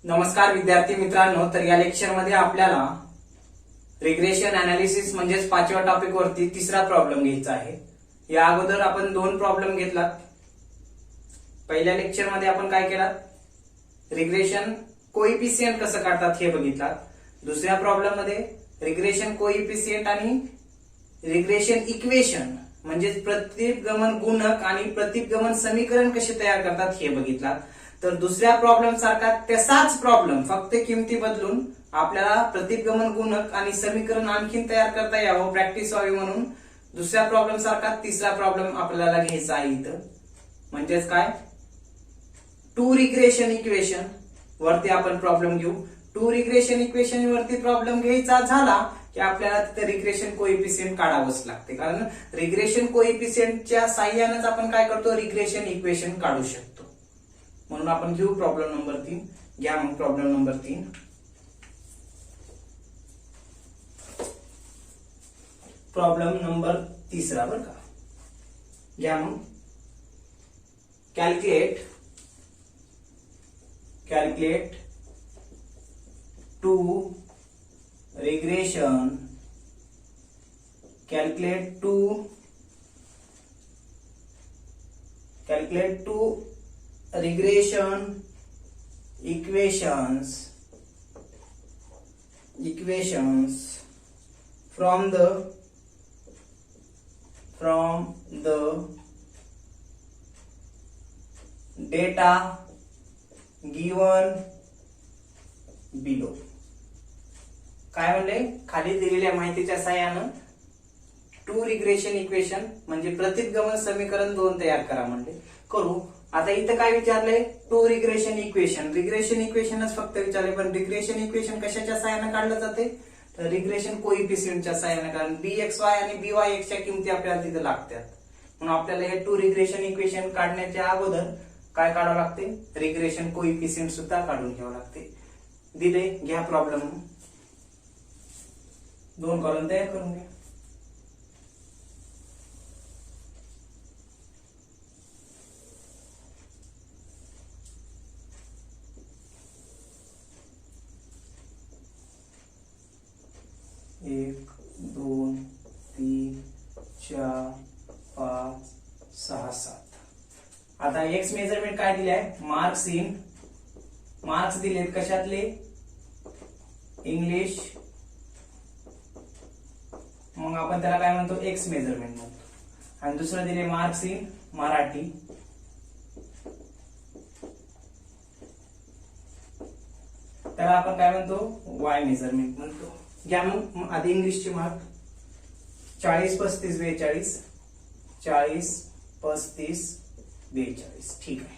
नमस्कार विद्यार्थी मित्रांनो, तर या लेक्चर मध्ये आपल्याला रिग्रेशन अनालिसिस म्हणजेच 5व्या टॉपिक वरती तिसरा प्रॉब्लेम घ्यायचा आहे। या अगोदर आपण दोन प्रॉब्लेम घेतलात। पहिल्या लेक्चर मध्ये आपण काय केलं, रिग्रेशन कोएफिशिएंट कसं काढतात हे बघितलं। दुसऱ्या प्रॉब्लेम मध्ये रिग्रेशन कोएफिशिएंट आणि रिग्रेशन इक्वेशन म्हणजेच प्रतिगमन गुणक आणि प्रतिगमन समीकरण कसे तयार करतात हे बघितलं। तर दुसऱ्या प्रॉब्लेम सारखा तसाच प्रॉब्लेम फक्त किमती बदलून आपल्याला प्रतिगमन गुणक आणि समीकरण आणखीन तयार करता यावं, प्रॅक्टिस व्हावी म्हणून दुसऱ्या प्रॉब्लेम सारखा तिसरा प्रॉब्लेम आपल्याला घ्यायचा आहे इथं। म्हणजेच काय, टू रिग्रेशन इक्वेशन वरती आपण प्रॉब्लेम घेऊ। टू रिग्रेशन इक्वेशन वरती प्रॉब्लेम घ्यायचा झाला की आपल्याला तिथे रिग्रेशन कोएफिशिएंट काढावंच लागते, कारण रिग्रेशन कोएफिशिएंटच्या साहाय्यानेच आपण काय करतो, रिग्रेशन इक्वेशन काढू शकतो। म्हणून आपण घेऊ प्रॉब्लेम नंबर 3। घ्या मग प्रॉब्लेम नंबर 3। प्रॉब्लेम नंबर तिसरा बरं का। घ्या मग, calculate two regression regression equations from the data given below। काय म्हणले, खाली दिलेल्या माहितीच्या सहाय्याने टू रिग्रेशन इक्वेशन म्हणजे प्रतिगमन समीकरण 2 तयार करा म्हणले। करू। आता इथं काय विचारलंय, टू रिग्रेशन इक्वेशनच फक्त विचारले, पण रिग्रेशन इक्वेशन कशाच्या सहाय्याने काढलं जाते, तर रिग्रेशन कोएफिशिएंटच्या सहाय्याने, कारण bxy आणि byx च्या किमती आपल्याला तिथे लागतात। म्हणून आपल्याला हे टू रिग्रेशन इक्वेशन काढण्याच्या अगोदर काय काढावं लागते, रिग्रेशन कोएफिशिएंट सुद्धा काढून घ्यावं लागते। दिले, घ्या प्रॉब्लेम। 2 कॉलम तयार करून घ्या। एक, 2, 3, 4, 5, 6, 7। आता एक्स मेजरमेंट काय दिले आहे, मार्क्स दिलेत कशातले, इंग्लिश, मग आपण त्याला काय म्हणतो, एक्स मेजरमेंट म्हणतो। आणि दुसरं दिले मार्क्स इन मराठी, त्याला आपण काय म्हणतो, वाय मेजरमेंट म्हणतो। घ्या मग आधी इंग्लिशचे मार्क 40, 35, 42, 40, 35, 42, ठीक आहे।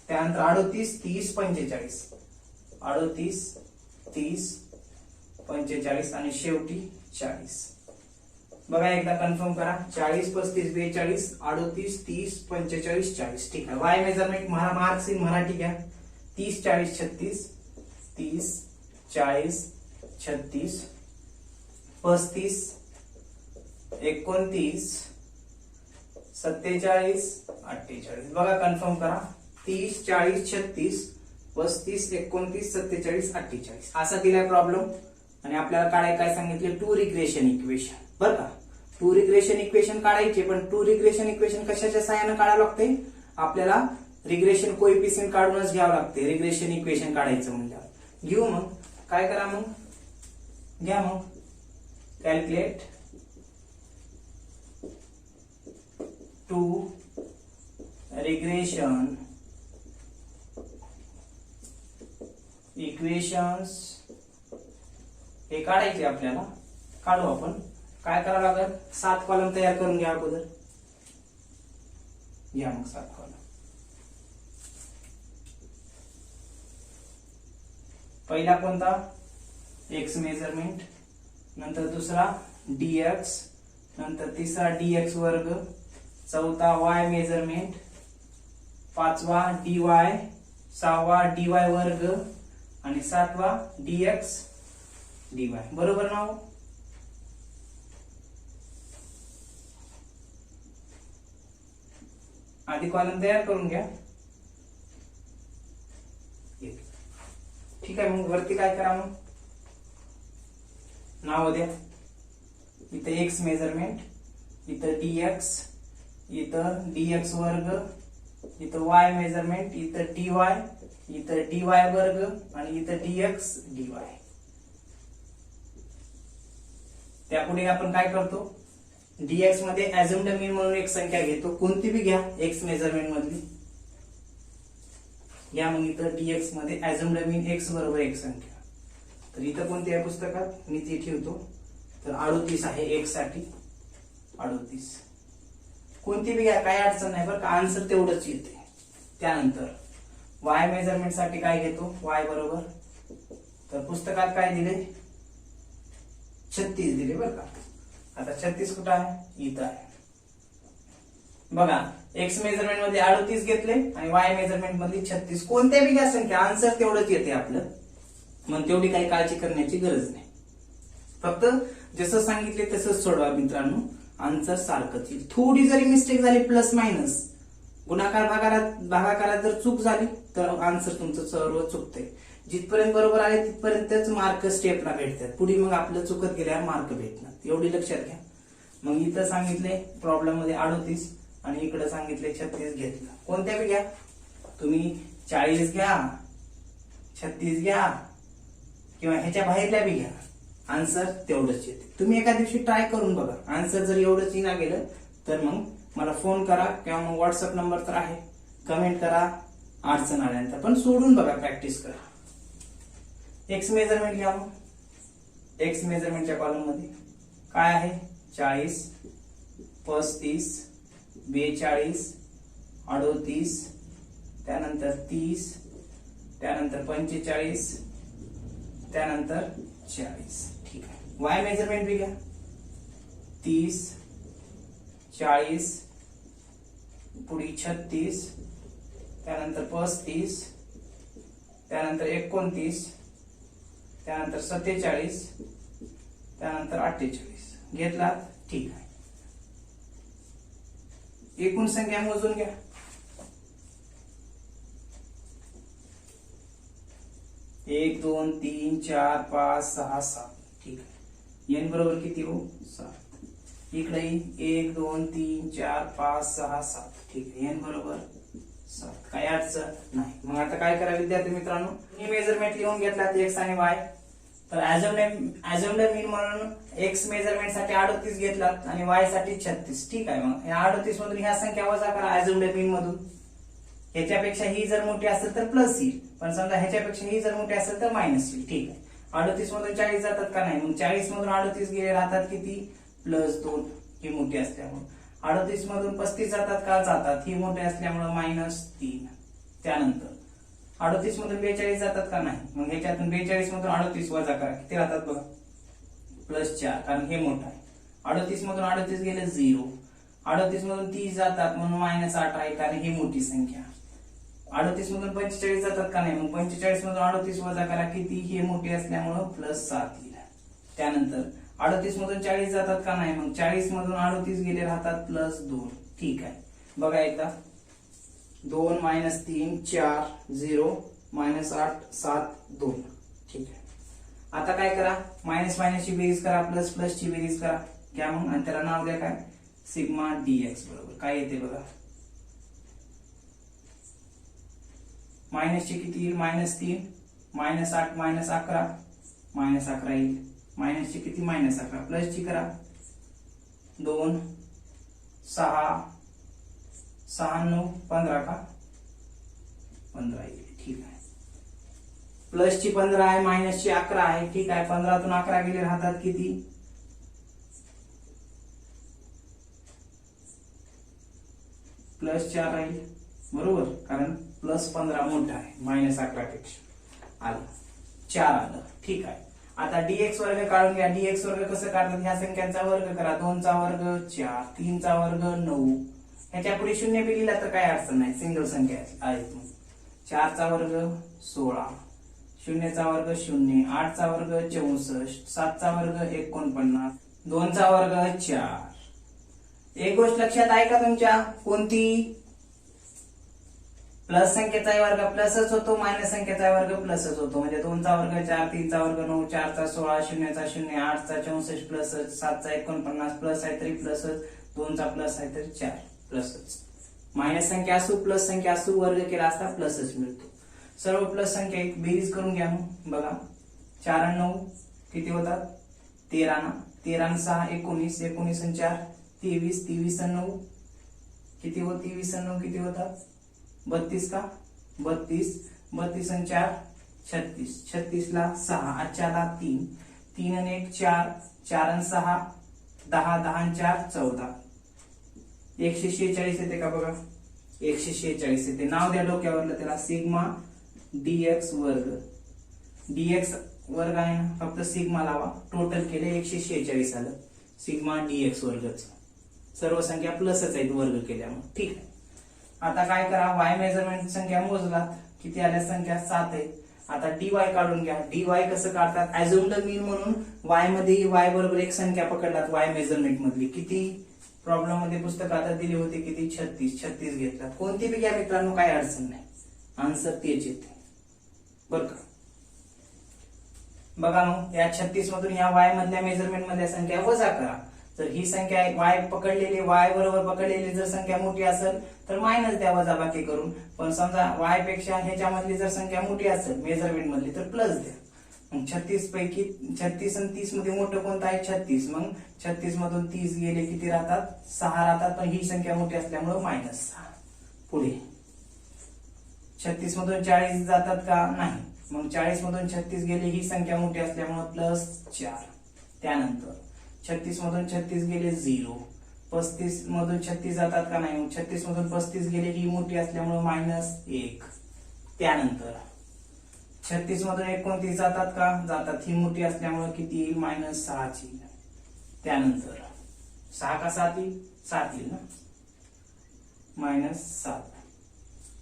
त्यानंतर 38, 30, 45, 38, 30, 45 आणि शेवटी 40। बघा एकदा कन्फर्म करा, 40, 35, 42, 38, 30, 45, 40, ठीक आहे। Y measurement marks in Marathi घ्या, 30, 40, 36, 30, 40, 36, 35, 29, 47, 48। बघा कन्फर्म करा, 30, 40, 36, 35, 29, 47, 48 असा दिलाय प्रॉब्लेम। आणि आपल्याला काय सांगितले, टू रिग्रेशन इक्वेशन बरं का। टू रिग्रेशन इक्वेशन काढायचे, पण टू रिग्रेशन इक्वेशन कशाच्या सहाय्याने काढावं लागते, आपल्याला रिग्रेशन कोएफिशिएंट काढूनच घ्यावं लागते। रिग्रेशन इक्वेशन काढायचं म्हणल्यावर घेऊ। मग काय करा, मग घ्या मग कॅल्क्युलेट टू रिग्रेशन इक्वेशन्स हे काढायचे आपल्याला। काढू आपण, काय करावं लागेल, 7 कॉलम तयार करून घ्या अगोदर। घ्या मग 7 कॉलम। पहिला कोणता, एक्स मेजरमेंट, नंतर दुसरा dx, नंतर तिसरा dx वर्ग, चौथा वाय मेजरमेंट, 5वा dy, 6वा dy वर्ग आणि 7वा dx dy। बरोबर ना हो? आधी कॉलम तयार करून घ्या। ठीक आहे, मग वरती काय करा, मग नाव द्या. इथं एक्स मेजरमेंट, इथं dx, इथं dx वर्ग, इथं y मेजरमेंट, इथं dy, इथं dy वर्ग आणि इथं dx dy. त्यापुढे आपण काय करतो, dx मध्ये अझ्युम्ड मीन म्हणून एक संख्या घेतो, कोणती बी घ्या x मेजरमेंट मधली घ्या. मग इथं dx मध्ये अझ्युम्ड मीन x बरोबर एक संख्या. तर इथं कोणती आहे पुस्तकात, मी ती ठेवतो. तर 38 आहे x साठी, 38 कोणती बी घ्या, काय अडचण नाही बरं का, आन्सर तेवढंच येते. त्यानंतर y मेजरमेंट साठी काय घेतो, y बरोबर, तर पुस्तकात काय दिले, 36 दिले बरं का. आता 36 कुठं आहे, इथं आहे बघा. x मेजरमेंट मध्ये 38 घेतले आणि y मेजरमेंट मध्ये 36, कोणत्या बी घ्या संख्या, आन्सर तेवढंच येते आपलं. मग तेवढी काही काळजी करण्याची गरज नाही. फक्त जसं सांगितले तसंच सोडवा मित्रांनो, आन्सर सारखंच येईल. थोडी जरी मिस्टेक झाली, प्लस मायनस गुणाकार भागाकारात जर चूक झाली तर आन्सर तुमचं सर्व चुकतंय. जिथपर्यंत बरोबर आहे तिथपर्यंतच मार्क स्टेपला भेटतात, पुढे मग आपलं चुकत गेल्यावर मार्क भेटणार, एवढी लक्षात घ्या. मग इथं सांगितले प्रॉब्लेम मध्ये 38 आणि इकडे सांगितले 36 घेतलं, कोणत्या बी घ्या तुम्ही, 40 घ्या, 36 घ्या किंवा ह्याच्या बाहेरल्या बी घ्या, आन्सर तेवढंच येते. तुम्ही एका दिवशी ट्राय करून बघा, आन्सर जर एवढंच येणार गेलं तर मग मला फोन करा किंवा मग व्हॉट्सअप नंबर तर आहे, कमेंट करा अडचण आल्यानंतर, पण सोडून बघा, प्रॅक्टिस करा. एक्स मेजरमेंट घ्या. मग एक्स मेजरमेंटच्या कॉलम मध्ये काय आहे, 40, 35, 42, 38, त्यानंतर 30, त्यानंतर 45, त्यानंतर 40. ठीक आहे. वाय मेजरमेंट भी घ्या, 30, 40, पुढे 36, त्यानंतर 35, त्यानंतर 29, त्यानंतर 47, त्यानंतर 48 घेतला. ठीक आहे. एकूण संख्या मोजून घ्या. एक 2 3 4 5 6 7. ठीक आहे. एन बरोबर किती हो, 7. इकडे 1 2 3 4 5 6 7. ठीक आहे. एन बरोबर 7. काय अडचण नाही. मग आता काय करा विद्यार्थी मित्रांनो, मी मेजरमेंट लिहून घेतला एक्स आणि वाय. तर ऍझम्ड मीन म्हणून एक्स मेजरमेंट साठी 38 घेतलात आणि वाय साठी 36. ठीक आहे. मग या 38 मधून ह्या संख्या वजा करा ऍझम्ड मीन मधून. ह्याच्यापेक्षा ही जर मोठी असेल तर प्लस येईल, पण समजा ह्याच्यापेक्षा ही जर मोठी असेल तर मायनस येईल. ठीक आहे. 38 मधून 40 जातात का नाही, मग 40 मधून 38 गेले राहतात किती, +2. ही मोठी असल्यामुळे. 38 मधून 35 जातात का, जातात, ही मोठी असल्यामुळे -3. त्यानंतर 38 मधून 42 जातात का नाही, मग ह्याच्यातून 42 मधून 38 वजा करा, किती राहतात बघा, +4, कारण हे मोठं आहे. 38 मधून 38 गेले 0. 38 मधून 30 जातात म्हणून -8 आहे, कारण ही मोठी संख्या. 38 मधून 45 जातात का नाही, मग 45 मधून 38 वजा करा, किती, हे मोठी असल्यामुळे +7 येईल. त्यानंतर 38 मधून 40 जातात का नाही, मग 40 मधून 38 गेले राहतात +2. ठीक आहे. बघा एकदा, 2 -3 4 0 -8 7 2. ठीक आहे. आता काय करा, मायनस मायनसची बेरीज करा, प्लस प्लसची बेरीज करा. घ्या मग आणि त्याला नाव द्या काय, सिग्मा dx बरोबर काय येते बघा, मायनसची किती येईल, -3 -8 -11 -11 येईल. मायनसची किती, -11. प्लसची करा, 2 6 6 9 15 का, 15 येईल. ठीक आहे. प्लसची 15 आहे, मायनसची 11 आहे. ठीक आहे. 15 तून 11 गेले राहतात किती, +4 राहील बरोबर, कारण +15 मोठा आहे -11 पेक्षा. आलं 4 आलं. ठीक आहे. आता dx वर्ग काढून घ्या. dx वर्ग कसं काढतात, ह्या संख्यांचा वर्ग करा. 2 चा वर्ग 4, 3 चा वर्ग 9. ह्याच्या पुढे 0 बी लिहिला तर काय अडचण नाही, सिंगल संख्या आहेत. 4 चा वर्ग 16, 0 चा वर्ग 0, 8 चा वर्ग 64, 7 चा वर्ग 49, 2 चा वर्ग 4. एक गोष्ट लक्षात आहे का तुमच्या, कोणती, प्लस संख्येचा वर्ग प्लसच होतो, मायनस संख्येचा वर्ग प्लसच होतो. म्हणजे 2 चा वर्ग 4, 3 चा वर्ग 9, 4 चा 16, 0 चा 0, 8 चा 64 प्लसच, 7 चा 49 प्लस आहे तरी प्लसच, 2 चा प्लस आहे तरी 4 प्लसच. मायनस संख्या असू प्लस संख्या असू वर्ग केला असता प्लसच मिळतो. सर्व प्लस संख्या एक बेरीज करून घ्या. मग बघा 4 आणि 9 किती होतात 13 ना, 13 आणि 6 19, 19 आणि 4 23, 23 आणि 9 किती होत 23 आणि 9 किती होतात 32 का 32, 32 आणि 4 36, 36 ला 6, आजच्याला 3, 3 आणि 1 4, 4 आणि 6 10, 10 आणि 4 14, 146 येते का बघा 146 येते. नाव द्या डोक्यावरलं त्याला सिग्मा dx वर्ग. dx वर्ग आहे ना, फक्त सिग्मा लावा. टोटल केले 146 आलं सिग्मा dx वर्गच. सर्व संख्या प्लसच आहेत वर्ग केल्यामुळे. ठीक आहे. आता काय करा, y मेजरमेंट संख्या मोजलात किती आल्या संख्या 7 आहे. आता dy काढून घ्या. dy कसं काढतात, ऍझ्युम द मीन म्हणून y मध्ये y बरोबर एक संख्या पकडलात y मेजरमेंट मधली. किती प्रॉब्लेम मध्ये पुस्तकात दिली होती किती 36 घेतला. कोणती बी घ्या मित्रांनो, काही अडचण नाही, आन्सर तेच येते बरं का. बघा मग या 36 मधून या y मधल्या मेजरमेंट मधल्या संख्या वजा करा. जर ही संख्या y पकडलेली y बरोबर पकडलेली जर संख्या मोठी असेल तर मायनस द्या वजाबाकी करून. पण समजा y पेक्षा ह्याच्यामधली जर संख्या मोठी असेल मेजरमेंट मधली तर प्लस द्या. मग 36 पैकी 36 आणि 30 मध्ये मोठं कोणतं आहे 36. मग 36 मधून 30 गेले किती राहतात 6 राहतात. पण ही संख्या मोठी असल्यामुळे -6. पुढे 36 मधून 40 जातात का नाही. मग 40 मधून 36 गेले ही संख्या मोठी असल्यामुळे +4. त्यानंतर 36 मधून 36 गेले 0. 35 मधून 36 जातात का नाही. 36 मधून 35 गेले ही मोठी असल्यामुळे -1. त्यानंतर 36 मधून 29 जातात का जातात, ही मोठी असल्यामुळे किती येईल -6 येईल. त्यानंतर 6 का 7 येईल 7 येईल ना -7.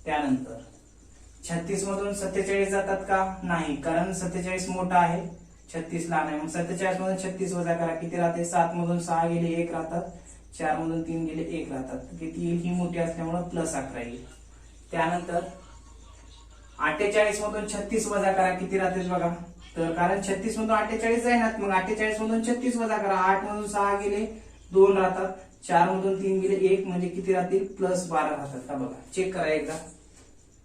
त्यानंतर 36 मधून 47 जातात का नाही, कारण 47 मोठा आहे 36 लहान आहे. मग 47 मधून 36 वजा करा किती राहते 7 मधून 6 गेले 1 राहतात, 4 मधून 3 गेले 1 राहतात. किती येईल ही मोठी असल्यामुळे +11 येईल. त्यानंतर 48 मधून 36 वजा करा किती राहते बघा. तर कारण 36 मधून 48 जाईनात, मग 48 मधून 36 वजा करा. 8 मधून 6 गेले 2 राहतात, 4 मधून 3 गेले 1 म्हणजे किती राहतील +12 राहतात का बघा. चेक करा एकदा.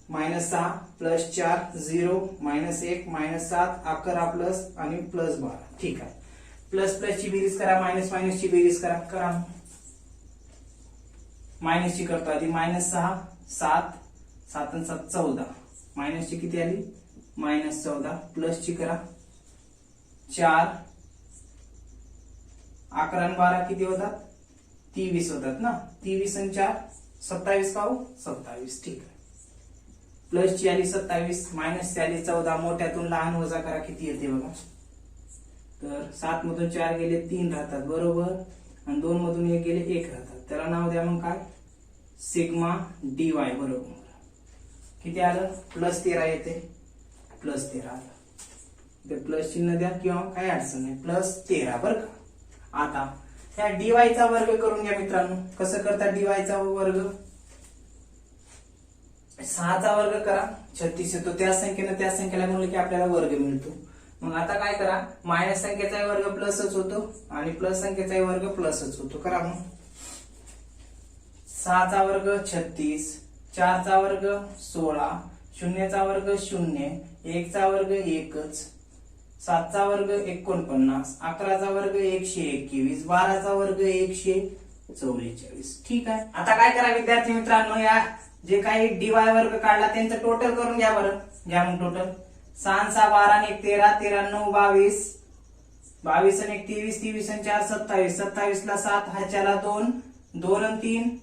-6 +4 0 -1 -7 11 प्लस आणि +12. ठीक आहे. प्लस प्लस ची बेरीज करा, मायनस मायनस ची बेरीज करा. करा मायनस ची करतो आधी. -6 7 7 आणि 7 14. मायनस ची किती आली -14. प्लस ची करा 4 11 आणि 12 किती होतात 23 होतात ना. 23 आणि 4 27 का हो 27. ठीक आहे. प्लस ची आली 27, मायनस ची आली 14. मोठ्यातून लहान वजा करा किती येते बघा. तर 7 मधून 4 गेले 3 राहतात बरोबर, आणि 2 मधून 1 गेले 1 राहतात. त्याला नाव द्या मग काय सिग्मा dy बरोबर. किती आलं +13 येते, +13 आलं. ते प्लस चिन्ह द्या किंवा काही अडचण नाही, +13 बरं का. आता त्या dy चा वर्ग करून घ्या मित्रांनो. कसं करता dy चा वर्ग 6 चा वर्ग करा 36 येतो. त्या संख्येने त्या संख्येला गुणले की आपल्याला वर्ग मिळतो. मग आता काय करा, मायनस संख्येचा वर्ग प्लसच होतो आणि प्लस संख्येचा वर्ग प्लसच होतो. करा मग. 6 चा वर्ग 36, 4 चा वर्ग 16, 0 चा वर्ग 0, 1 चा वर्ग 1च, 7 चा वर्ग 49, 11 चा वर्ग 121, 12 चा वर्ग 144. ठीक आहे. आता काय करा विद्यार्थी मित्रांनो, या जे काही dy वर्ग काढला त्यांचं टोटल करून घ्या बरं. घ्या मग टोटल. 6 6 12 आणि 1 13, 13 9 22, 22 आणि 1 23, 23 आणि 4 27, 27 ला 7 ह्याच्याला 2, 2 आणि 3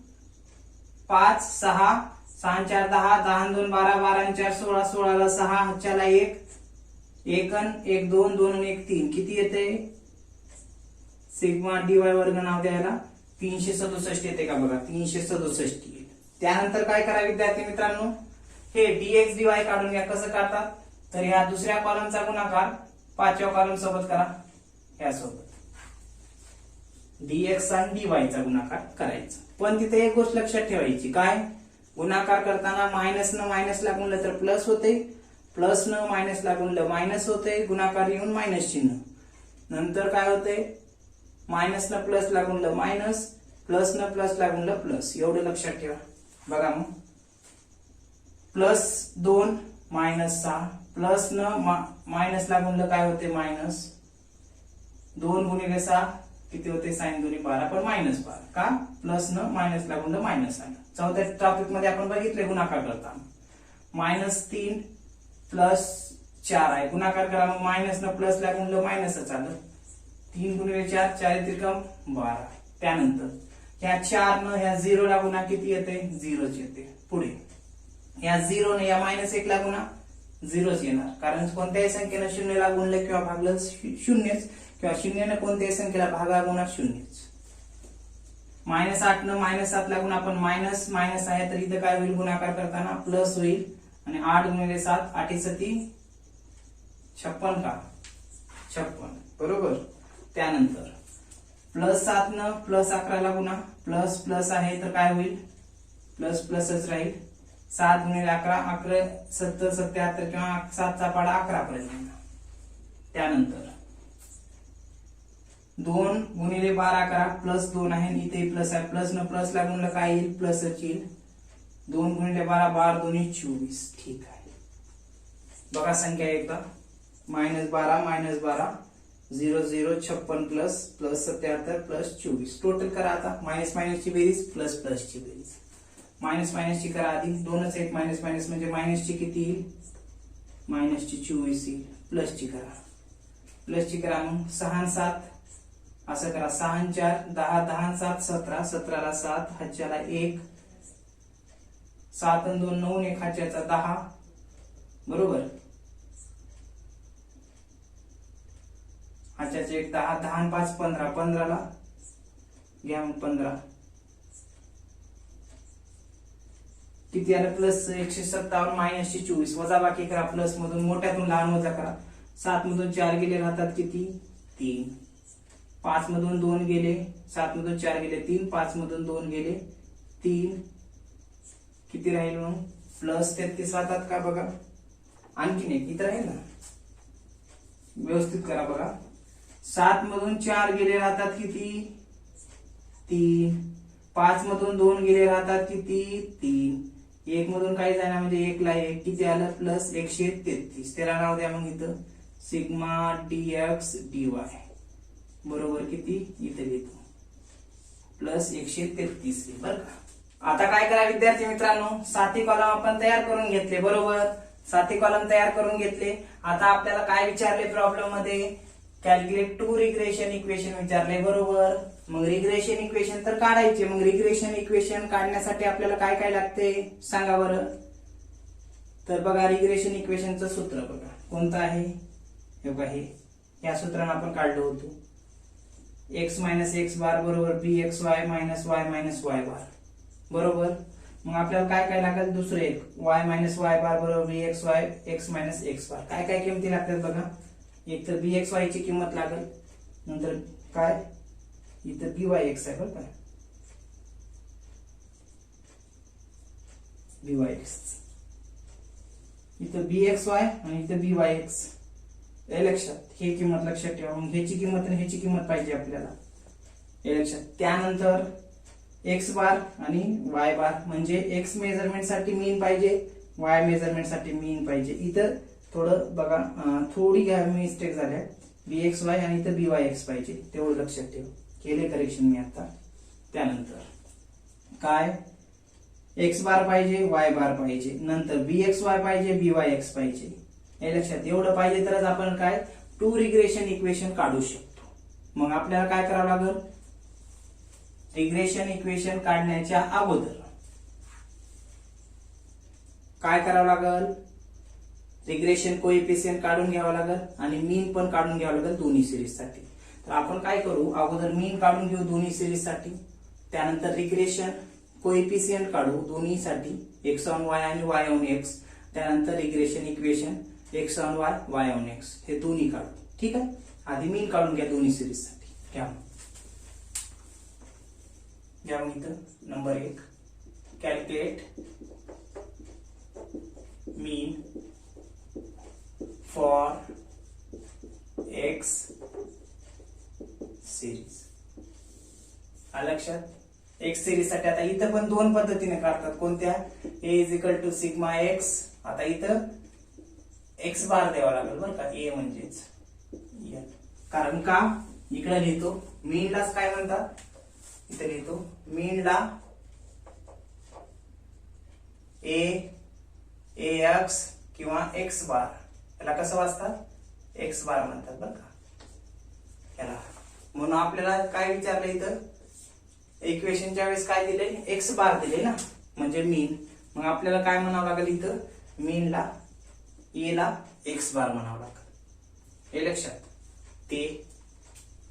5 6, 6 आणि 4 10, 10 आणि 2 12, 12 आणि 4 16, 16 ला 6 ह्याच्याला 1, 1 आणि 1 2, 2 आणि 1 3. किती येते सिग्मा dy वर्ग नाव द्यायला 367 येते का बघा. 367 येईल. त्यानंतर काय करा विद्यार्थी मित्रांनो, हे dx dy काढून घ्या. कसं काढतात, तर ह्या दुसऱ्या कॉलमचा गुणाकार 5व्या कॉलम सोबत करा. ह्या सोबत dx आणि dy चा गुणाकार करायचा. पण तिथे एक गोष्ट लक्षात ठेवायची, काय गुणाकार करताना मायनस न मायनसला गुणलं तर प्लस होते, प्लस न मायनसला गुणलं मायनस होते, गुणाकार येऊन मायनस चिन्ह. नंतर काय होते, मायनस न प्लसला गुणलं मायनस, प्लस न प्लसला गुणलं प्लस. एवढं लक्षात ठेवा. बघा मग +2 -6 प्लस न मायनसला गुणलं काय होते मायनस, 2 × 6 किती होते sin 2 12 पण -12 का, प्लस न मायनसला गुणलं मायनस आलं. चौथ्या टॉपिक मध्ये आपण बघितले गुणाकार करताना -3 + 4 आहे, गुणाकार करा मग मायनस न प्लसला गुणलं मायनसच आलं. 3 × 4 4 त्रिकम 12. त्यानंतर ह्या 4 न ह्या 0 ला गुणा किती येते, 0च येते. पुढे या 0 ने या -1 ला गुणा 0च येणार, कारण कोणत्याही संख्येनं 0 ला गुणलं किंवा भागलं 0च, किंवा 0 ने कोणत्याही संख्येला भागा गुणा 0च. -8 न -7 ला गुणा पण मायनस मायनस आहे, तर इथं काय होईल, गुणाकार करताना प्लस होईल. आणि 8 × 7 8 7 56 का, 56 बरोबर. त्यानंतर +7 न +11 ला गुणा, प्लस प्लस आहे तर काय होईल, प्लस प्लसच राहील. 7 × 11 11 70 77 किंवा 7 चा पाडा 11 पर्यंत. त्यानंतर 2 × 12 करा, +2 आहे, इथे प्लस आहे, प्लस न प्लसला गुणलं काय येईल, प्लसच येईल. 2 × 12 12 2 24. ठीक आहे. बघा संख्या एकदा -12 -12 0 0 56 प्लस 77 प्लस 24. टोटल करा आता, मायनस मायनसची बेरीज प्लस प्लसची बेरीज. मायनस मायनसची करा आधी, दोनच आहेत मायनस मायनस म्हणजे मायनसची किती येईल, मायनसची 24 येईल. प्लसची करा, प्लसची करा मग 6 7 असं करा, 6 4 10 10 7 17 17 ला 7 हाच्याला 1 7 2 9 1 हाच्याचा 10 बरोबर. हाच्याचे 1 10 10 5 15 15 ला घ्या मग 15 किती आलं, प्लस 157 मायनसची 24. वजा बाकी करा, प्लस मधून मोठ्यातून लहान वजा करा. 7 मधून 4 गेले राहतात किती, 3. 5 मधून 2 गेले, 7 मधून 4 गेले 3, 5 मधून 2 गेले 3, किती राहील मग, प्लस 33 राहतात का बघा. आणखीन एक इथं राहील ना, व्यवस्थित करा बघा. 7 मधून 4 गेले राहतात किती, 3. 5 मधून 2 गेले राहतात किती, 3. 1 मधून काही जाणार म्हणजे 1 ला 1 किती आलं, प्लस 133. त्याला नाव द्या मग इथं सिग्मा dx dy बरोबर किती, इथे लिहितो प्लस 133 बरं का. आता काय करा विद्यार्थी मित्रांनो, 7ही कॉलम आपण तयार करून घेतले बरोबर, 7ही कॉलम तयार करून घेतले. आता आपल्याला काय विचारले प्रॉब्लेम मध्ये, कॅल्क्युलेट 2 रिग्रेशन इक्वेशन विचारले बरोबर. मग रिग्रेशन इक्वेशन तर काढायचे, मग रिग्रेशन इक्वेशन काढण्यासाठी आपल्याला काय काय लागते सांगा बरं. तर बघा रिग्रेशन इक्वेशनचं सूत्र बघा कोणतं आहे, हे बघा हे या सूत्राने आपण काढलं होतं, x - x बार बरोबर bxy - y - y बार बरोबर. मग आपल्याला काय काय लागेल, दुसरे एक y - y बार बरोबर bxy x - x बार. काय काय किमती लागतात बघा, एक तर bxy ची किंमत लागेल, नंतर काय इथं byx आहे बरं का, byx इथं bxy आणि इथं byx. हे लक्षात, हे किंमत लक्षात ठेवा. मग ह्याची किंमत आणि ह्याची किंमत पाहिजे आपल्याला, हे लक्षात. त्यानंतर एक्स बार आणि वाय बार, म्हणजे एक्स मेजरमेंट साठी मीन पाहिजे, वाय मेजरमेंट साठी मीन पाहिजे. इथं थोडं बघा, थोडी मिस्टेक झाल्या, bxy आणि इथं byx पाहिजे, तेवढं लक्षात ठेवा. केले करेक्शन मी आता. त्यानंतर काय, एक्स बार पाहिजे, वाय बार पाहिजे, नंतर bxy पाहिजे, byx पाहिजे. हे लक्षात, एवढं पाहिजे तरच आपण काय 2 रिग्रेशन इक्वेशन काढू शकतो. मग आपल्याला काय करावं लागेल, रिग्रेशन इक्वेशन काढण्याच्या अगोदर काय करावं लागेल, रिग्रेशन कोएफिशियंट काढून घ्यावं लागेल आणि मीन पण काढून घ्यावं लागेल दोन्ही सिरीज साठी. तर आपण काय करू, अगोदर मीन काढून घेऊ दोन्ही सिरीज साठी, त्यानंतर रिग्रेशन कोएफिशियंट काढू दोन्ही साठी, x ऑन y आणि y ऑन x. त्यानंतर regression equation x on y y on x हे दोन्ही काढू. ठीक आहे, आधी मीन काढून घ्या दोन्ही सिरीज साठी. घ्या इथं number 1 calculate mean for x series. लक्षात एक्स सिरीज साठी आता इथं पण दोन पद्धतीने काढतात. कोणत्या? A is equal to sigma x. आता इथं एक्स बार द्यावा लागेल बरं का, ए म्हणजेच n. कारण का इकडे लिहितो मीनलाच काय म्हणतात, इथे लिहितो मीनला ए एक्स किंवा एक्स बार, याला कसं वाचतात? एक्स बार म्हणतात बरं का याला. म्हणून आपल्याला काय विचारलं इथं इक्वेशनच्या वेळेस काय दिले? एक्स बार दिले ना, म्हणजे मीन. मग आपल्याला काय म्हणावं लागेल इथं? मीनला ए ला एक्स बार म्हणावं लागेल. हे लक्षात ते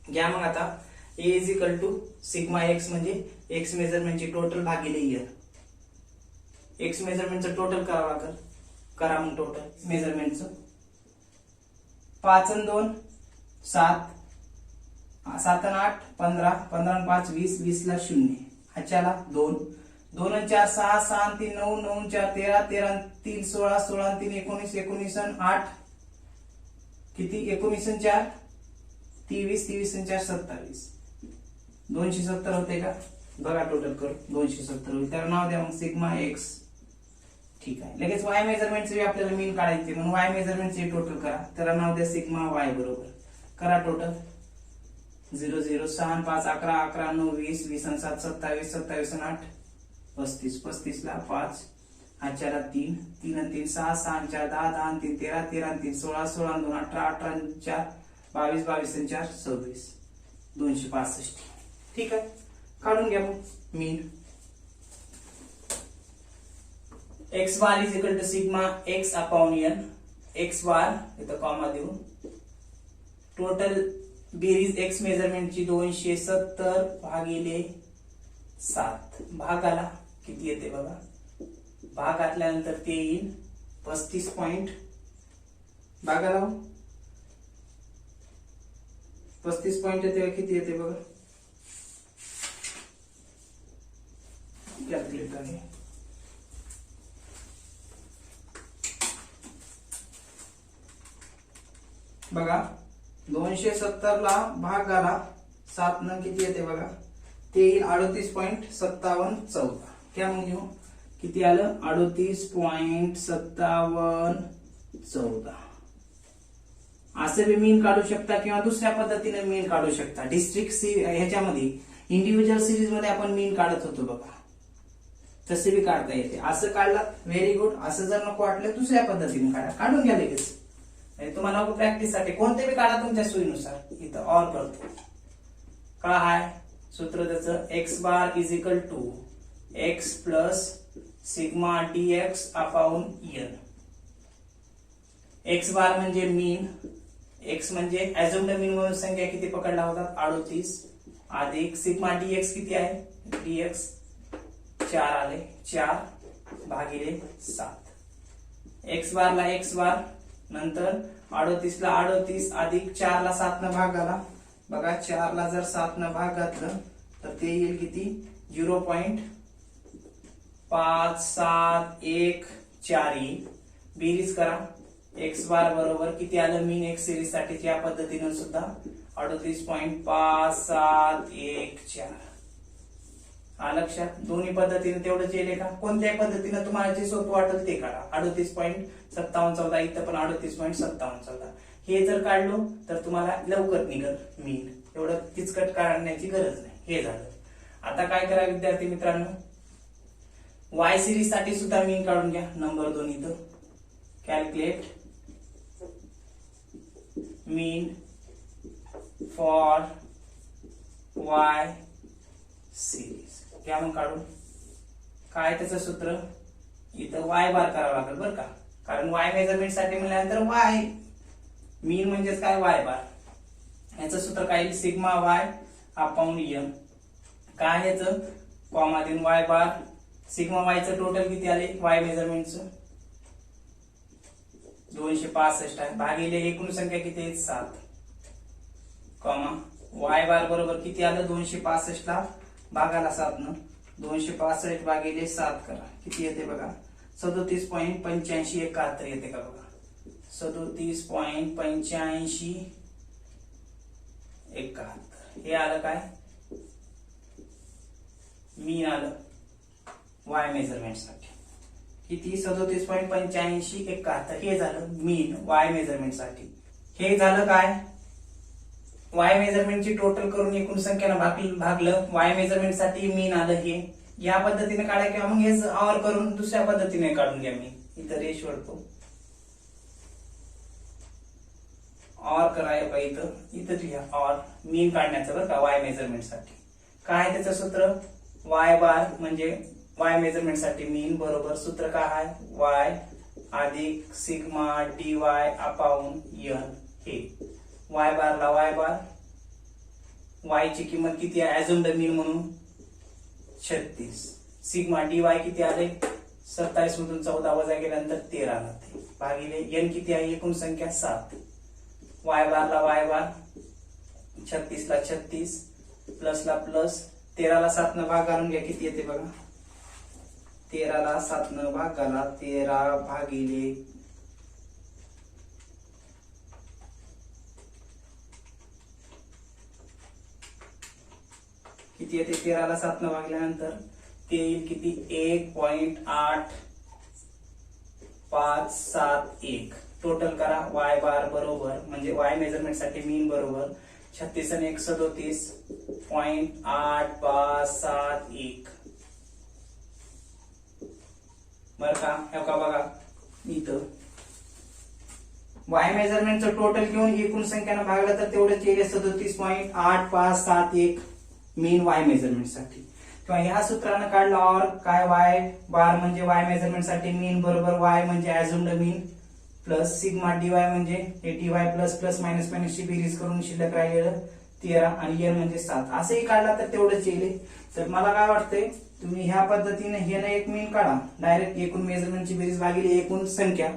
घ्या. मग आता a is equal to sigma x म्हणजे एक्स मेजरमेंटची टोटल भागिले एन. एक्स मेजरमेंटचं टोटल करावं लागेल. करा मग टोटल मेजरमेंटचं. 5 आणि 2 7, 7 आणि 8 15, 15 आणि 5 20, 20 ला 0, ह्याच्याला 2, 2 आणि 4 6, 6 आणि 3 9, 9 आणि 4 13, 13 आणि 3 16, 16 आणि 3 19, 19 आणि 8 किती? 19 आणि 4 23, 23 आणि 4 27, 270 होते का? बघा टोटल करू. 270 होईल. त्याला नाव द्या मग सिग्मा एक्स. ठीक आहे. लगेच वाय मेजरमेंटचे आपल्याला मीन काढायचे म्हणून वाय मेजरमेंटचे टोटल करा. त्याला नाव द्या सिग्मा वाय बरोबर. करा टोटल. 0 0 6 आणि 5 11, 11 9 20, 20 आणि 7 27, 27 आणि 8 35, 35 ला 5, ह्याच्याला 3, 3 आणि 3 6, 6 आणि 4 10, 10 आणि 3 13, 13 आणि 3 16, 16 आणि 2 18, 18 आणि 4 22, 22 आणि 4 26, 265. ठीक आहे. काढून घ्या मग mean. X bar is equal to sigma x upon n. X bar इथं कॉमा देऊन टोटल बेरीज एक्स मेजरमेंटची 270 भागिले 7. भागाला किती येते बघा. भाग घातल्यानंतर ते येईल 35 पॉइंट. भागाला 35 पॉइंट येते. किती येते बघा. कॅल्क्युलेट आहे. बघा 270 ला भाग घाला 7 न किती येते बघा. ते येईल 38.5714. क्या मग घेऊ किती आलं? 38.5714. असं बी मीन काढू शकता किंवा दुसऱ्या पद्धतीने मीन काढू शकता. डिस्ट्रिक्ट ह्याच्यामध्ये इंडिव्हिज्युअल सिरीज मध्ये आपण मीन काढत होतो बघा, तसे बी काढता येते. असं काढलं व्हेरी गुड. असं जर नको वाटलं दुसऱ्या पद्धतीने काढा. काढून घ्या लगेच. तुम्हाला प्रॅक्टिस साठी कोणते बी काढा तुमच्या सोयीनुसार. इथं ऑर करतो. काय आहे सूत्र त्याचं? X bar is equal to x plus sigma dx upon n. X bar म्हणजे मीन. एक्स म्हणजे ऍझ्युम्ड मीन म्हणून संख्या किती पकडला होता? 38 अधिक सिग्मा डीएक्स किती आहे? डीएक्स 4 आले. 4 भागिले 7. एक्स बार ला एक्स बार, नंतर 38 ला 38 अधिक 4 ला 7 न भाग घाला. बघा 4 ला जर 7 न भाग घातलं तर ते येईल किती? 0.5714 येईल. बेरीज करा. एक्स बार बरोबर किती आलं? मीन एक्स सिरीज साठी या पद्धतीने सुद्धा 38.5714. लक्षात. दोन्ही पद्धतीने तेवढंच येईल का? कोणत्याही पद्धतीने तुम्हाला जे सोपं वाटेल ते काढा. 38.5714 इथं पण 38.5714. हे जर काढलो तर तुम्हाला लवकर निघल मीन. एवढं किचकट काढण्याची गरज नाही. हे झालं. आता काय करा विद्यार्थी मित्रांनो, वाय सिरीज साठी सुद्धा मीन काढून घ्या. नंबर 2 इथं calculate mean for Y series. घ्या मग काढून. काय त्याचं सूत्र? इथं वाय बार करावं लागेल बरं का, कारण वाय मेजरमेंट साठी म्हणल्यानंतर वाय मीन म्हणजेच काय? Y bar. याचं सूत्र काय येईल? Sigma Y upon N. काय याचं? कॉमा देऊन वाय बार. सिग्मा वायचं टोटल किती आले? वाय मेजरमेंटचं 265 आहे. भागिले एकूण संख्या किती आहे? 7. कॉमा वाय बार बरोबर किती आलं? 265 ला भागाला 7 न 265 भागिले 7 करा, किती येते बघा 37.8571 येते का बघा, 37.8571. हे आलं काय, मीन आलं वाय मेजरमेंट साठी. किती 37.8571 हे झालं मीन वाय मेजरमेंट साठी. हे झालं काय, वाय मेजरमेंटची टोटल करून एकूण संख्येला भागलं, वाय मेजरमेंट साठी मीन आलं. हे या पद्धतीने काढा किंवा मग हेच ऑर करून दुसऱ्या पद्धतीने काढून घ्या. मी इथं रेश वरतो, ऑर करायला इथं लिहा ऑर मीन काढण्याचं बरं का वाय मेजरमेंट साठी. काय त्याचं सूत्र, वाय बार म्हणजे वाय मेजरमेंट साठी मीन बरोबर सूत्र काय आहे, वाय अधिक sigma D Y upon N. हे वाय बारला वाय बार, वाय ची किंमत किती आहे ऍझ्युम्ड मीन म्हणून 36, सिग्मा डी वाय किती आले 27 मधून 14 वजा केल्यानंतर 13 राहते, भागिले एन किती आहे एकूण संख्या 7. वाय बारला वाय बार, 36 ला 36 प्लस ला प्लस, 13 ला 7 न भाग घालून घ्या, किती येते बघा 13 ला 7 न भाग घाला, 13 भागिले किती येते, 13 ला 7 न भागल्यानंतर ते येईल किती 1.8571. टोटल करा, वाय बार बरोबर म्हणजे वाय मेजरमेंट साठी मीन बरोबर 36 आणि 1 37.8571. बर का, हे का बघा इथं वाय मेजरमेंटचं टोटल घेऊन एकूण संख्यानं भागलं तर तेवढंच येईल 37.8571 मीन वाय मेजरमेंट साठी. किंवा ह्या सूत्रानं काढला और काय, वाय बार म्हणजे वाय मेजरमेंट साठी मीन बरोबर वाय म्हणजे assumed mean plus sigma D Y म्हणजे हे D Y plus plus minus minus ची बेरीज करून शिल्लक राहिलेलं 13 आणि एन म्हणजे 7 असंही काढला तर तेवढंच येईल. तर मला काय वाटतंय, तुम्ही ह्या पद्धतीने हे ना एक मीन काढा, डायरेक्ट एकूण मेजरमेंटची बेरीज भागिले एकूण संख्या,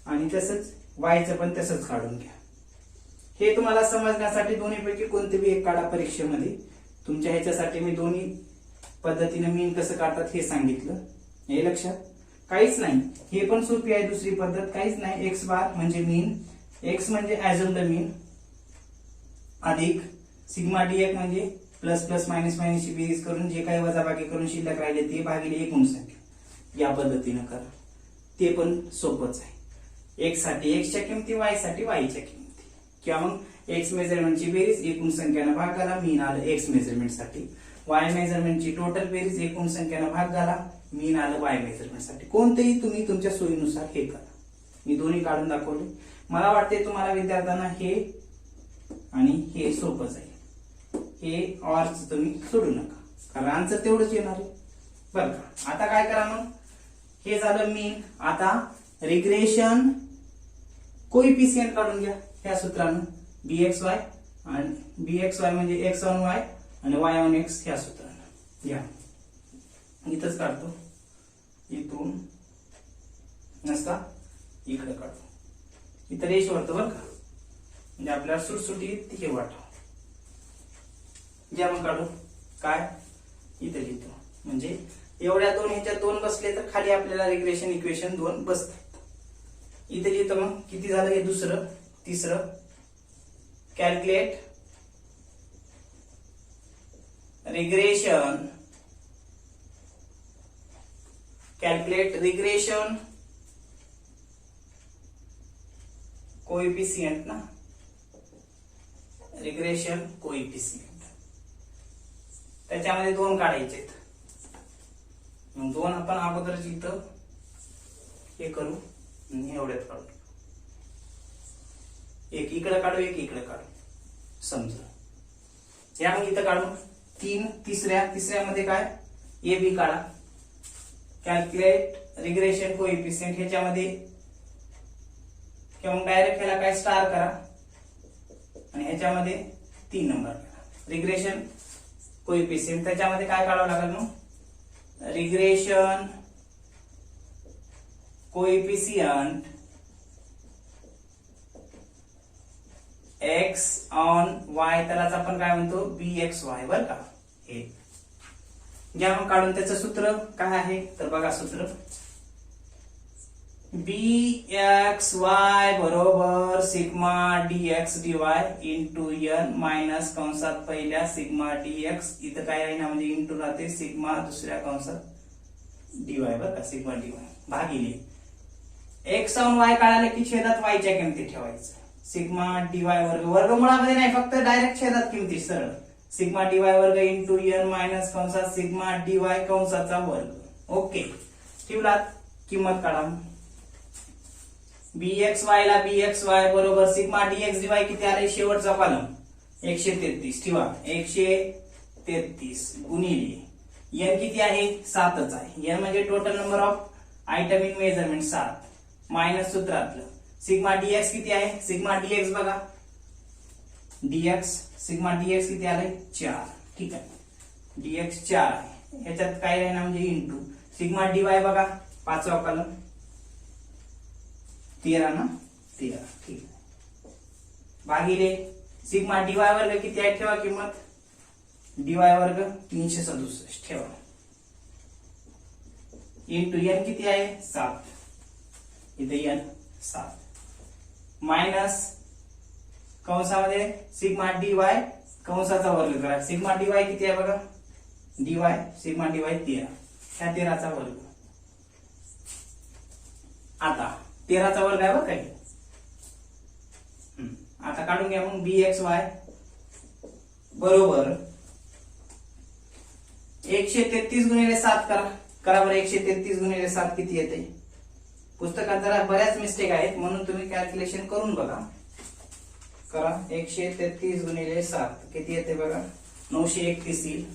आणि तसंच वायचं पण तसंच काढून घ्या. हे तुम्हाला समजण्यासाठी दोन्हीपैकी कोणतेही एक काढा परीक्षेमध्ये. तुमच्या ह्याच्यासाठी मी दोन्ही पद्धतीने मीन कसं काढतात हे सांगितलं, हे लक्षात. काहीच नाही, हे पण सोपी आहे दुसरी पद्धत, काहीच नाही. एक्स बार म्हणजे मीन, एक्स म्हणजे ऍझ्युम्ड मीन अधिक सिग्मा डी एक म्हणजे प्लस प्लस मायनस मायनस ची बेरीज करून जे काही वजाबाकी करून शिल्लक राहिले ते भागिले एकूण संख्या. या पद्धतीने करा, ते पण सोपंच आहे. एक्स साठी एक्सच्या किमती, वाय साठी वायच्या किमती, किंवा मग एक्स मेजरमेंटची बेरीज एकूण संख्यानं भाग घाला, मीन आलं एक्स मेजरमेंट साठी. वाय मेजरमेंटची टोटल बेरीज एकूण संख्यानं भाग घाला, मीन आलं वाय मेजरमेंट साठी. कोणतेही तुम्ही तुमच्या सोयीनुसार हे करा. मी दोन्ही काढून दाखवले. मला वाटते तुम्हाला विद्यार्थ्यांना हे आणि हे सोपं जाईल. हे ऑरच तुम्ही सोडू नका, कारण आन्सर तेवढंच येणार आहे बरं का. आता काय करा मग, हे झालं मीन. आता रिग्रेशन कोइफिशियंट काढून घ्या ह्या सूत्रानं, bxy आणि bxy म्हणजे x ऑन y आणि y ऑन x ह्या सूत्रानं घ्या. इथंच काढतो, इथून नसता इकडे काढतो, इथं रेष वरतो बरं का, म्हणजे आपल्याला सुटसुटीत हे वाटव. ज्या मग काढू काय, इथे लिहितो, म्हणजे एवढ्या दोन ह्याच्यात दोन बसले तर खाली आपल्याला रिग्रेशन इक्वेशन 2 बसतात. इथे लिहितो मग किती झालं, हे दुसरं. तिसरं, calculate regression, calculate regression coefficient ना, रिग्रेशन कोएफिशिएंट. त्याच्यामध्ये 2 काढायचे, मग 2 आपण अगोदरच इथं हे करू, एवढ्यात काढू. एक इकडे काढू, एक इकडे काढू, समजा या. मग इथं काढू 3. तिसऱ्यामध्ये काय, ए बी काढा. कॅल्क्युलेट रिग्रेशन कोएफिशिएंट ह्याच्यामध्ये, किंवा डायरेक्ट ह्याला काय स्टार करा आणि ह्याच्यामध्ये 3 नंबर करा. रिग्रेशन कोएफिशिएंट त्याच्यामध्ये काय काढावं लागेल मग, regression coefficient x on y, त्यालाच आपण काय म्हणतो bxy बरं का. हे घ्या मग काढून. त्याचं सूत्र काय आहे तर बघा सूत्र bxy बरोबर sigma dx dy into n minus कंसात पहिल्या सिग्मा dx इथं काय आहे ना म्हणजे इंटू राहते सिग्मा दुसऱ्या कंसात dy बरं का सिग्मा dy भागिले x आणि y काढायला की छेदात y च्या किमती ठेवायचं सिग्मा dy वर्ग वर्गमुळामध्ये नाही फक्त डायरेक्ट छेदात किमती सरळ सिग्मा dy वर्ग इंटू n मायनस कंसात सिग्मा dy कंसाचा वर्ग. ओके ठेवलात किंमत काढा. bxy ला bxy बरोबर सिग्मा dx dy किती आले शेवटचा कॉलम 133 ठेवा 133 गुणिले n किती आहे 7च आहे n म्हणजे total number of item in measurement 7 minus सूत्रातलं सिग्मा dx किती आहे सिग्मा dx बघा dx सिग्मा dx किती आले 4 ठीक आहे dx 4 आहे ह्याच्यात काय आहे ना म्हणजे इंटू सिग्मा dy बघा पाचवा कॉलम 13 ना 13 ठीक आहे भागिले सिग्मा dy वर्ग किती आहे ठेवा किंमत dy वर्ग 367 ठेवा इंटू n किती आहे 7 इथे n 7 मायनस कंसामध्ये सिग्मा dy कंसाचा वर्ग करा सिग्मा dy किती आहे बघा dy सिग्मा dy 13 ह्या 13 चा वर्ग. आता 13 चा वर्ग आहे बघ काही आता काढून घ्या मग bxy बरोबर 133 गुणिले 7 करा बरं 133 गुणिले 7 किती येते पुस्तकात जरा बऱ्याच मिस्टेक आहेत म्हणून तुम्ही कॅल्क्युलेशन करून बघा करा 133 गुणिले 7 किती येते बघा 931 येईल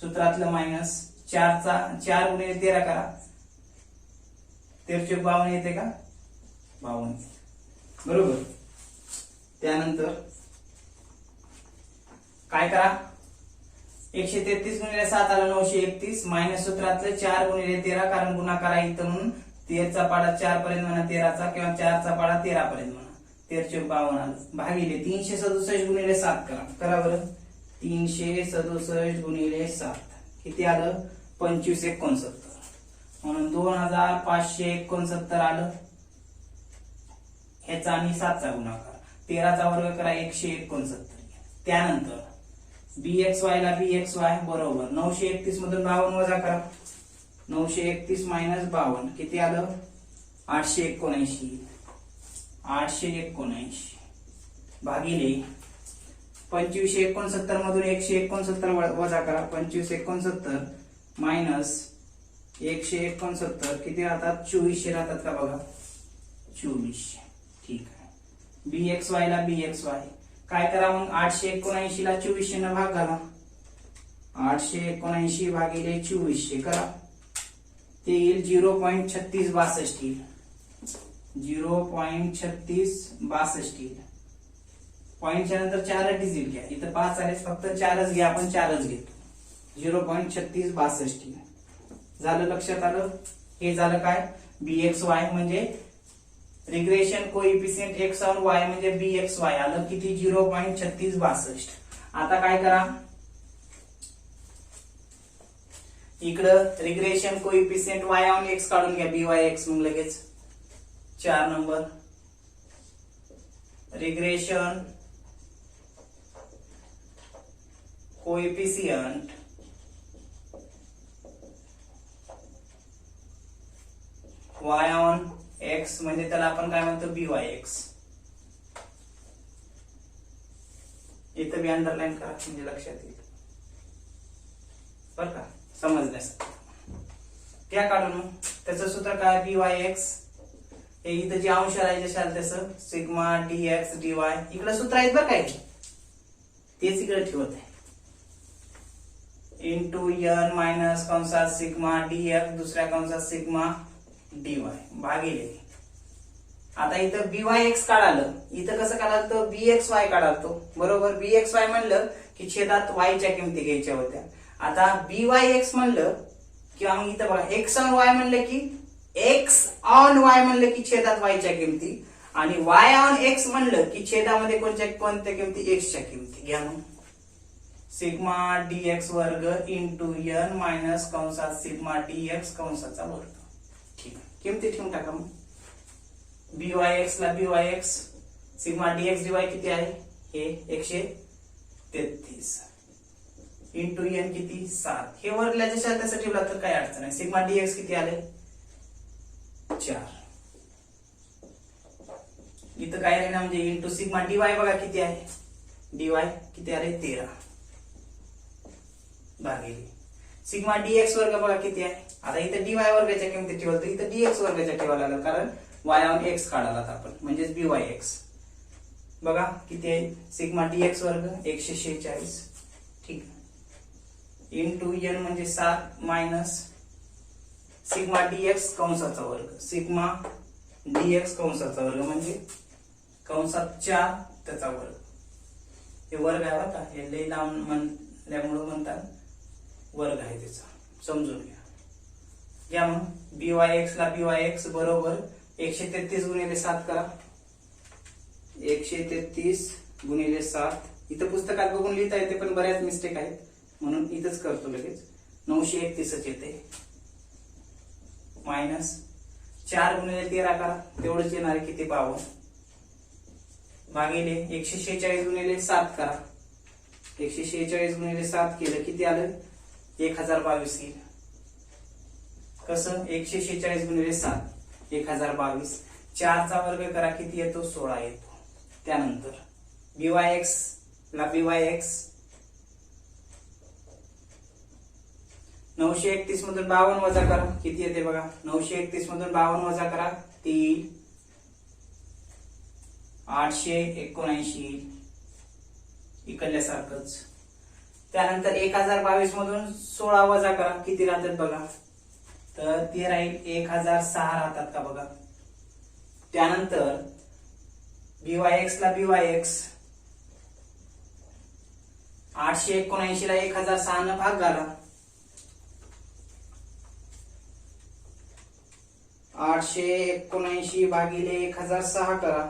सूत्रातलं मायनस 4 गुणिले 13 करा 1352 येते का 52 बरोबर. त्यानंतर काय करा 133 गुणिले 7 आलं 931 मायनस सूत्रातलं 4 गुणिले 13 कारण गुणाकार आहे इथं म्हणून 13 चा पाडा 4 पर्यंत म्हणा 13 चा किंवा 4 चा पाडा 13 पर्यंत म्हणा 1352 आलं भागिले 367 गुणिले 7 करा बरं 367 गुणिले 7 किती आलं 2569 म्हणून 2569 आलं ह्याचा आणि 7 चा गुणाकार 13 चा वर्ग करा 169. त्यानंतर bxy ला bxy बरोबर 931 मधून 52 वजा करा 931 मायनस 52 किती आलं 879 भागिले 2569 मधून 169 वजा करा 2569 मायनस 169 किती राहतात 2400 राहतात का बघा 2400 ठीक आहे. bxy ला bxy काय करा मग 879 ला 2400 ने भाग घाला 879 भागिले 2400 करा ते येईल 0.3662 येईल 0.3662 पॉइंटच्या नंतर 4 डिजिट घ्या इथं 5 आले फक्त 4च घ्या आपण 4च घेतो 0.3662 झालं लक्षात आलं. हे झालं काय bxy म्हणजे रिग्रेशन कोइफिशियंट x आणि y म्हणजे bxy आलं किती 0.3662. आता काय करा इकडं रिग्रेशन कोइफिशियंट y आणि x काढून घ्या byx मग लगेच 4 number regression coefficient y on x म्हणजे त्याला आपण काय म्हणतो byx इथं बी अंडरलाईन करा म्हणजे लक्षात येईल बरं का समजण्यासाठी. त्या काढून त्याचं सूत्र काय byx हे इथं जे अंश आहे जशाल तसं सिग्मा dx dy इकडे सूत्र आहेत बरं काय तेच इकडे ठेवत आहे इंटू n मायनस कंसात सिग्मा dx दुसऱ्या कंसात सिग्मा dy भागिले आता इथं byx काढालं इथं कसं काढाल तर bxy काढालतो बरोबर bxy म्हणलं की छेदात y च्या किमती घ्यायच्या होत्या. आता byx म्हणलं किंवा मग इथं बघा x ऑन y म्हणलं की x ऑन y म्हणलं की छेदात y च्या किमती आणि y ऑन x म्हणलं की छेदामध्ये कोणत्या किमती x च्या किमती घ्या. मग सिग्मा dx वर्ग इंटू n मायनस कंसात सिग्मा dx कंसाचा वर्ग. ठीक आहे, किमती ठेवून टाका मग. byx ला byx, सिग्मा dx dy किती आहे हे 133 इंटू n किती 7. हे वर्गला जशा तसं ठेवला तर काय अडचण आहे. सिग्मा dx किती आले 4. इथं काय आहे ना म्हणजे इंटू सिग्मा dy बघा किती आहे, dy किती आले 13 भागिले सिग्मा dx वर्ग बघा किती आहे. आता इथं dy वर्गाच्या किमती ठेवलं तर इथं dx वर्गाच्या ठेवायला लागलं, कारण y ऑन x काढायला आपण म्हणजेच byx बघा किती आहे. सिग्मा dx वर्ग 146. ठीक इंटू n म्हणजे 7 मायनस सिग्मा dx कंसाचा वर्ग, सिग्मा dx कंसाचा वर्ग म्हणजे कंसात 4 त्याचा वर्ग. हे वर्ग आहे बघा, हे लई लांब म्हणल्यामुळे म्हणतात वर्ग आहे त्याचा, समजून घ्या. घ्या मग byx ला byx बरोबर 133 गुणिले 7 करा. 133 गुणिले 7 इथं पुस्तकात बघून लिहिता येते पण बऱ्याच मिस्टेक आहेत म्हणून इथंच करतो लगेच. 931 येते मायनस 4 गुणिले 13 करा, तेवढंच येणार आहे किती 52 भागिले 146 गुणिले 7 करा. 146 गुणिले 7 केलं किती आलं 1022 येईल. कसं 146 गुणिले 7 1022. 4 चा वर्ग करा किती येतो 16 येतो. त्यानंतर byx ला byx 931 मधून 52 वजा करा किती येते बघा. 931 मधून 52 वजा करा 3 879 इकडल्यासारखंच. त्यानंतर 1022 मधून 16 वजा करा किती राहतात बघा, तर ते राहील 1006 राहतात का बघा. त्यानंतर byx ला byx 879 ला 1006 न भाग घाला. 879 भागिले 1006 करा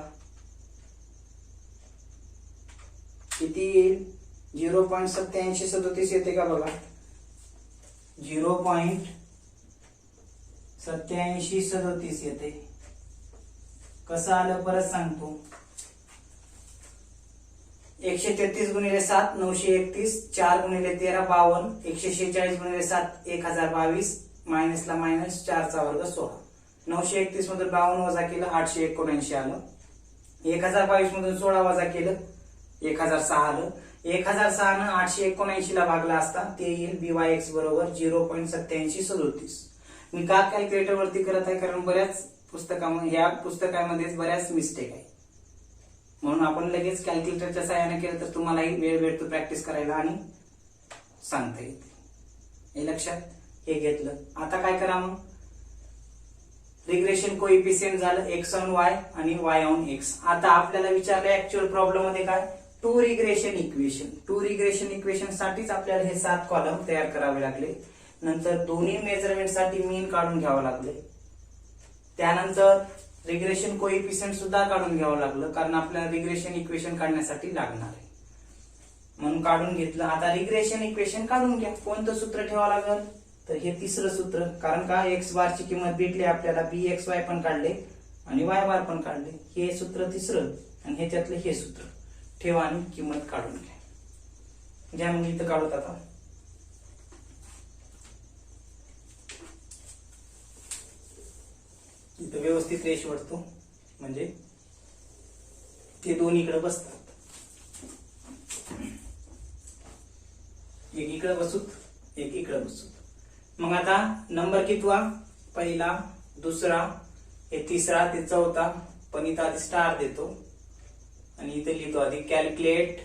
किती येईल 0.8737 येते का बघा. 0.8737 येते. कसं आलं परत सांगतो. 133 गुणिले 7 931, 4 गुणिले 13 52, 146 गुणिले 7 1022 मायनस ला मायनस 4 चा वर्ग 16. 931 मधून 52 वजा केलं 879 आलं. 1022 मधून 16 वजा केलं 1006 आलं. 1006 न 879 ला भागला असता ते येईल byx बरोबर 0.8737. मी का कॅल्क्युलेटर वरती करत आहे कारण बऱ्याच पुस्तकामध्ये या पुस्तकामध्ये बऱ्याच मिस्टेक आहे म्हणून आपण लगेच कॅल्क्युलेटरच्या सहाय्याने केलं तर तुम्हालाही वेळ भेटतो प्रॅक्टिस करायला आणि सांगता येते. हे लक्षात हे घेतलं. आता काय करा मग रिग्रेशन कोइफिशियंट झालं x ऑन y आणि y ऑन x. आता आपल्याला विचारलं ऍक्च्युअल प्रॉब्लेम मध्ये काय टू रिग्रेशन इक्वेशन साठीच आपल्याला हे 7 कॉलम तयार करावे लागले. नंतर दोन्ही मेजरमेंट साठी मीन काढून घ्यावं लागले. त्यानंतर रिग्रेशन कोइफिशियंट सुद्धा काढून घ्यावं लागलं कारण आपल्याला रिग्रेशन इक्वेशन काढण्यासाठी लागणार आहे म्हणून काढून घेतलं. आता रिग्रेशन इक्वेशन काढून घ्या. कोणतं सूत्र ठेवावं लागेल तर हे तिसरं सूत्र, कारण का एक्स बार ची किंमत भेटली आपल्याला, bxy पण काढले आणि y बार पण काढले. हे सूत्र तिसरं आणि ह्याच्यातलं हे सूत्र ठेवा आणि किंमत काढून घ्या. घ्या मग इथं काढूत. आता इथं व्यवस्थित रेष वळतो म्हणजे ते दोन इकडे बसतात. एक इकडे बसूत एक इकडे बसूत. मग आता नंबर कितवा पहिला दुसरा हे तिसरा ते चौथा, पण इथं आधी स्टार देतो आणि इथे लिहितो आधी कॅल्क्युलेट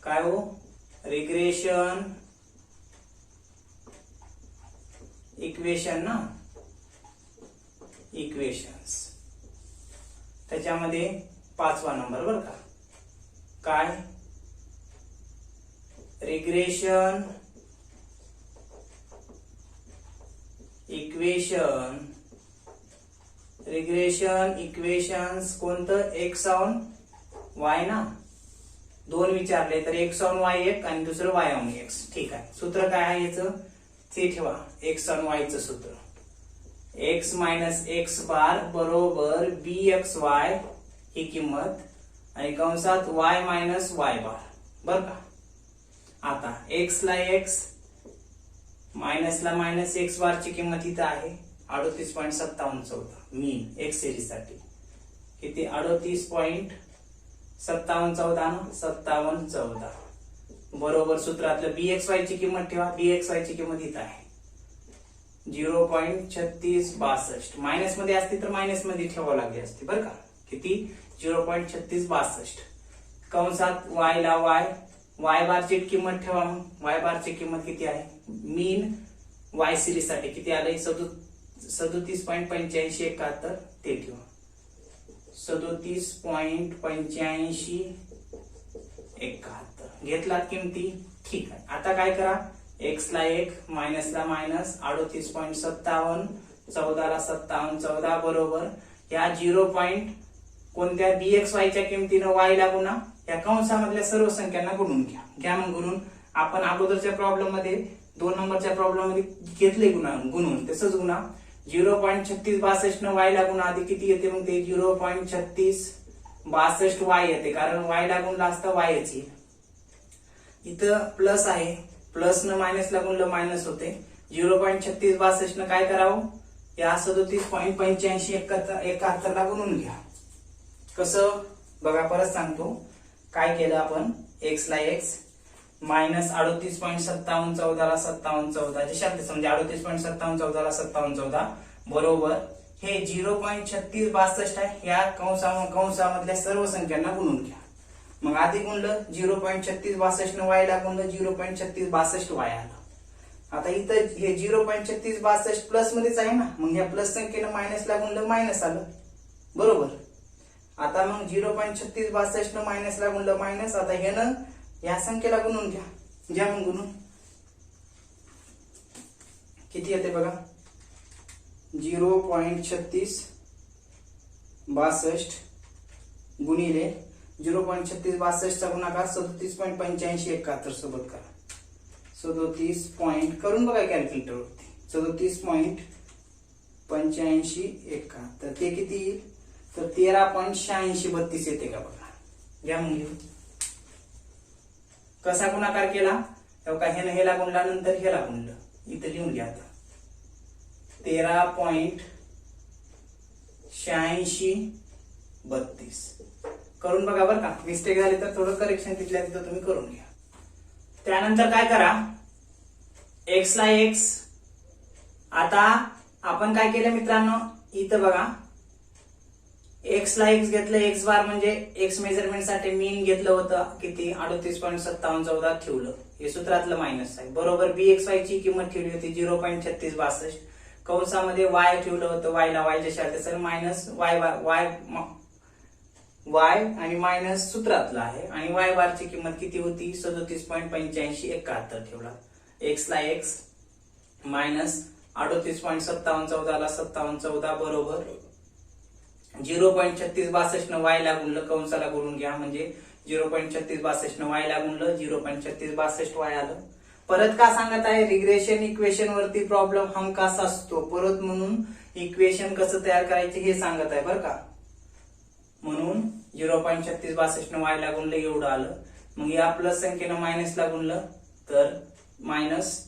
काय हो रिग्रेशन इक्वेशन ना इक्वेशन्स. त्याच्यामध्ये 5वा नंबर बर का काय रिग्रेशन इक्वेशन्स कोणतं x ऑन y ना. दोन विचारले तर x ऑन y एक आणि दुसरं y ऑन x. ठीक आहे. सूत्र काय आहे याचं ते ठेवा. x ऑन y चं सूत्र x मायनस एक्स बार बरोबर bxy ही किंमत आणि कंसात y मायनस y बार. बर का. आता x ला x मायनस ला मायनस एक्स बार ची किंमत इथं आहे 38.5714 मीन एक्स सिरीज साठी किती 38.5714 बरोबर सूत्रातलं bxy ची किंमत ठेवा. bxy ची किंमत इथं आहे 0.3662. मायनस मध्ये असती तर मायनस मध्ये ठेवावं लागली असती बरं का. किती 0.3662 कंसात y ला y बार ची किंमत ठेवा. मग y बार ची किंमत किती आहे मीन y सिरीज साठी किती आलंय 37.8571 ते ठेवा. 37.8571 घेतलात किमती. ठीक आहे. आता काय करा x ला 1 मायनस ला मायनस 38.57 14 ला 57 बरोबर या 0. कोणत्या bxy च्या किमतीनं y ला गुणा या कंसामधल्या सर्व संख्यांना गुणून घ्या. मग गुणून आपण अगोदरच्या प्रॉब्लेम मध्ये 2 नंबरच्या प्रॉब्लेम मध्ये घेतले गुणून तसंच गुणा 0.3662 न y ला गुणा आधी किती येते मग ते 0.3662 y येते कारण y ला गुणला असता y येईल. इथं प्लस आहे प्लस न मायनस ला गुणलं मायनस होते. 0.3662 न काय करावं या 37.8571 ला गुणून घ्या. कसं बघा परत सांगतो. काय केलं आपण x ला x मायनस 38.5714 ला 5714 जे शब्द म्हणजे 38.5714 ला 5714 बरोबर हे 0.3662 आहे. या कंसामधल्या सर्व संख्यांना गुणून घ्या. मग आधी गुणलं 0.3662 न y ला गुणलं 0.3662 y आलं. आता इथं हे 0.3662 प्लस मध्येच आहे ना मग या प्लस संख्येनं मायनस ला गुणलं मायनस आलं बरोबर. आता मग 0.3662 न मायनस ला गुणलं मायनस. आता हे न या संख्येला गुणून घ्या मग गुणून किती येते बघा 0.3662 गुणिले 0.3662 चा गुणाकार 37.8571 सोबत करा. 37 पॉइंट करून बघा कॅल्क्युलेटर वरती 37.8571 तर ते किती येईल तर 13.8632 येते का बघा. घ्या मग लिहू. कसा गुणाकार केला तेव्हा हेला गुणला नंतर हेला गुणलं इथं लिहून घ्या. आता 13.8632 करून बघा बरं का. मिस्टेक झाली तर थोडं करेक्शन तिथल्या तिथं तुम्ही करून घ्या. त्यानंतर काय करा x ला x आता आपण काय केलं मित्रांनो इथं बघा x ला x घेतलं x बार म्हणजे x मेजरमेंट साठी मीन घेतलं होतं किती 38.5714 ठेवलं हे सूत्रातलं मायनस आहे बरोबर. bxy ची किंमत ठेवली होती 0.3662 कंसामध्ये y ठेवलं होतं y ला y च्या शाळेत मायनस y आणि मायनस सूत्रातलं आहे आणि y बार ची किंमत किती होती 37.8571 ठेवला. x ला x मायनस 38.5714 ला 5714 बरोबर 0.3662 न y ला गुणलं कंसाला गुणून घ्या म्हणजे 0.3662 न y ला गुणलं 0.3662 y आलं. परत का सांगत आहे रिग्रेशन इक्वेशन वरती प्रॉब्लेम हमखास असतो परत म्हणून इक्वेशन कसं तयार करायचे हे सांगत आहे बरं का. म्हणून 0.3662 न y ला गुणलं एवढं आलं. मग या प्लस संख्येनं मायनस ला गुणलं तर मायनस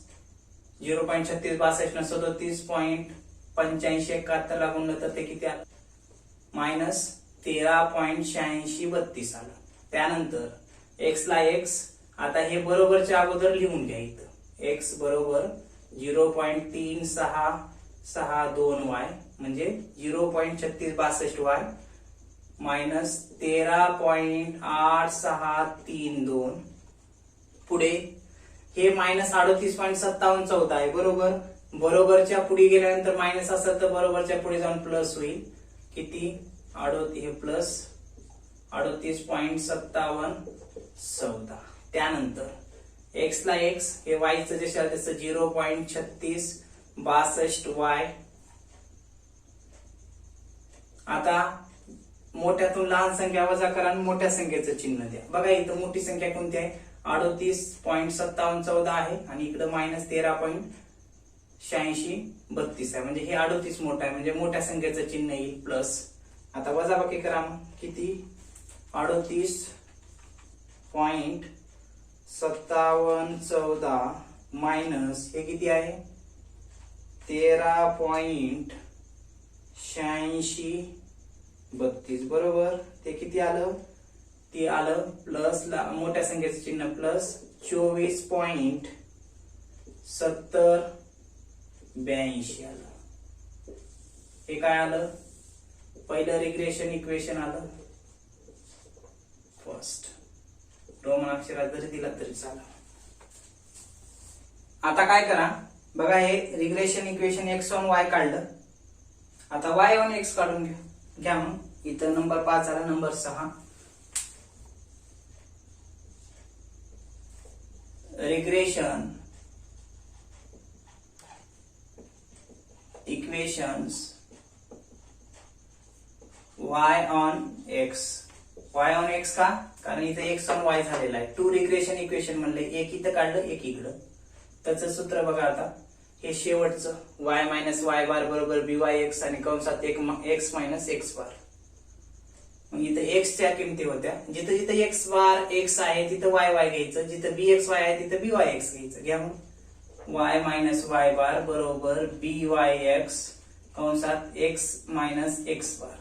0.3662 न 37.8571 ला गुणलं तर ते किती आलं मायनस 13.8632 आलं. त्यानंतर x ला x आता हे बरोबरच्या अगोदर लिहून घ्या इथं x बरोबर 0.3662y म्हणजे 0.3662y मायनस 13.8632 पुढे हे मायनस 38.5714 आहे बरोबर. बरोबरच्या पुढे गेल्यानंतर मायनस असेल तर बरोबरच्या पुढे जाऊन प्लस होईल किती हे प्लस 38.5714. त्यानंतर x ला x हे y चं जे आहे त्याचं 0.3662y आता मोठ्यातून लहान संख्या वजा करा आणि मोठ्या संख्येचं चिन्ह द्या. बघा इथं मोठी संख्या कोणती आहे, 38.5714 आहे आणि इकडे -13.8632 आहे. म्हणजे हे 38 मोठा आहे, म्हणजे मोठ्या संख्येचं चिन्ह येईल प्लस. आता वजाबाकी करा, मग किती 38.5714 मायनस हे किती आहे 13.8632 बरोबर. ते किती आलं, ते आलं प्लस मोठ्या संख्येचं चिन्ह प्लस 24.7082 आलं. हे काय आलं, पहिलं रिग्रेशन इक्वेशन आलं फर्स्ट. रोमन अक्षरात जरी दिला तरी चालेल. आता काय करा बघा, हे रिग्रेशन इक्वेशन x1y काढलं. आता y1 x काढून घ्या. मग इथं नंबर 5 आला, number 6 regression equations y on x. y on x का, कारण इथे x on y झालेला आहे. 2 रिग्रेशन इक्वेशन म्हणले, एक इथं काढलं एक इकडं. त्याचं सूत्र बघा आता, हे शेवटचं y मायनस y बार बरोबर byx आणि कंसात x मायनस x बार. मग इथं x च्या किमती होत्या, जिथं जिथं x बार x आहे तिथं y घ्यायचं, जिथं bxy आहे तिथं byx घ्यायचं. घ्या मग y मायनस y बार बरोबर byx कंसात x मायनस x बार.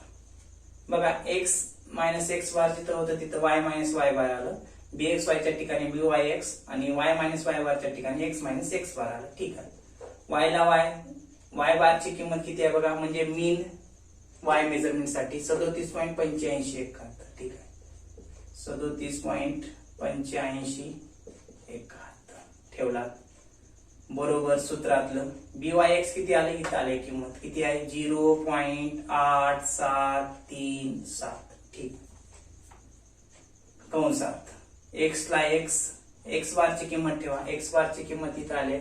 बघा x मायनस x बार जिथं होतं तिथं y मायनस y बार आलं, bxy च्या ठिकाणी byx आणि y मायनस y बारच्या ठिकाणी x मायनस x बार आलं. ठीक आहे. y ला y बारची किंमत किती आहे बघा, म्हणजे मीन y मेजरमेंट साठी 37.8571. ठीक आहे, 37.8571 ठेवला बरोबर. सूत्रातलं byx किती आलं, इथं आले किंमत किती आहे 0.8737. ठीक. कंसात x ला x बारची किंमत ठेवा, x बारची किंमत इथं आले.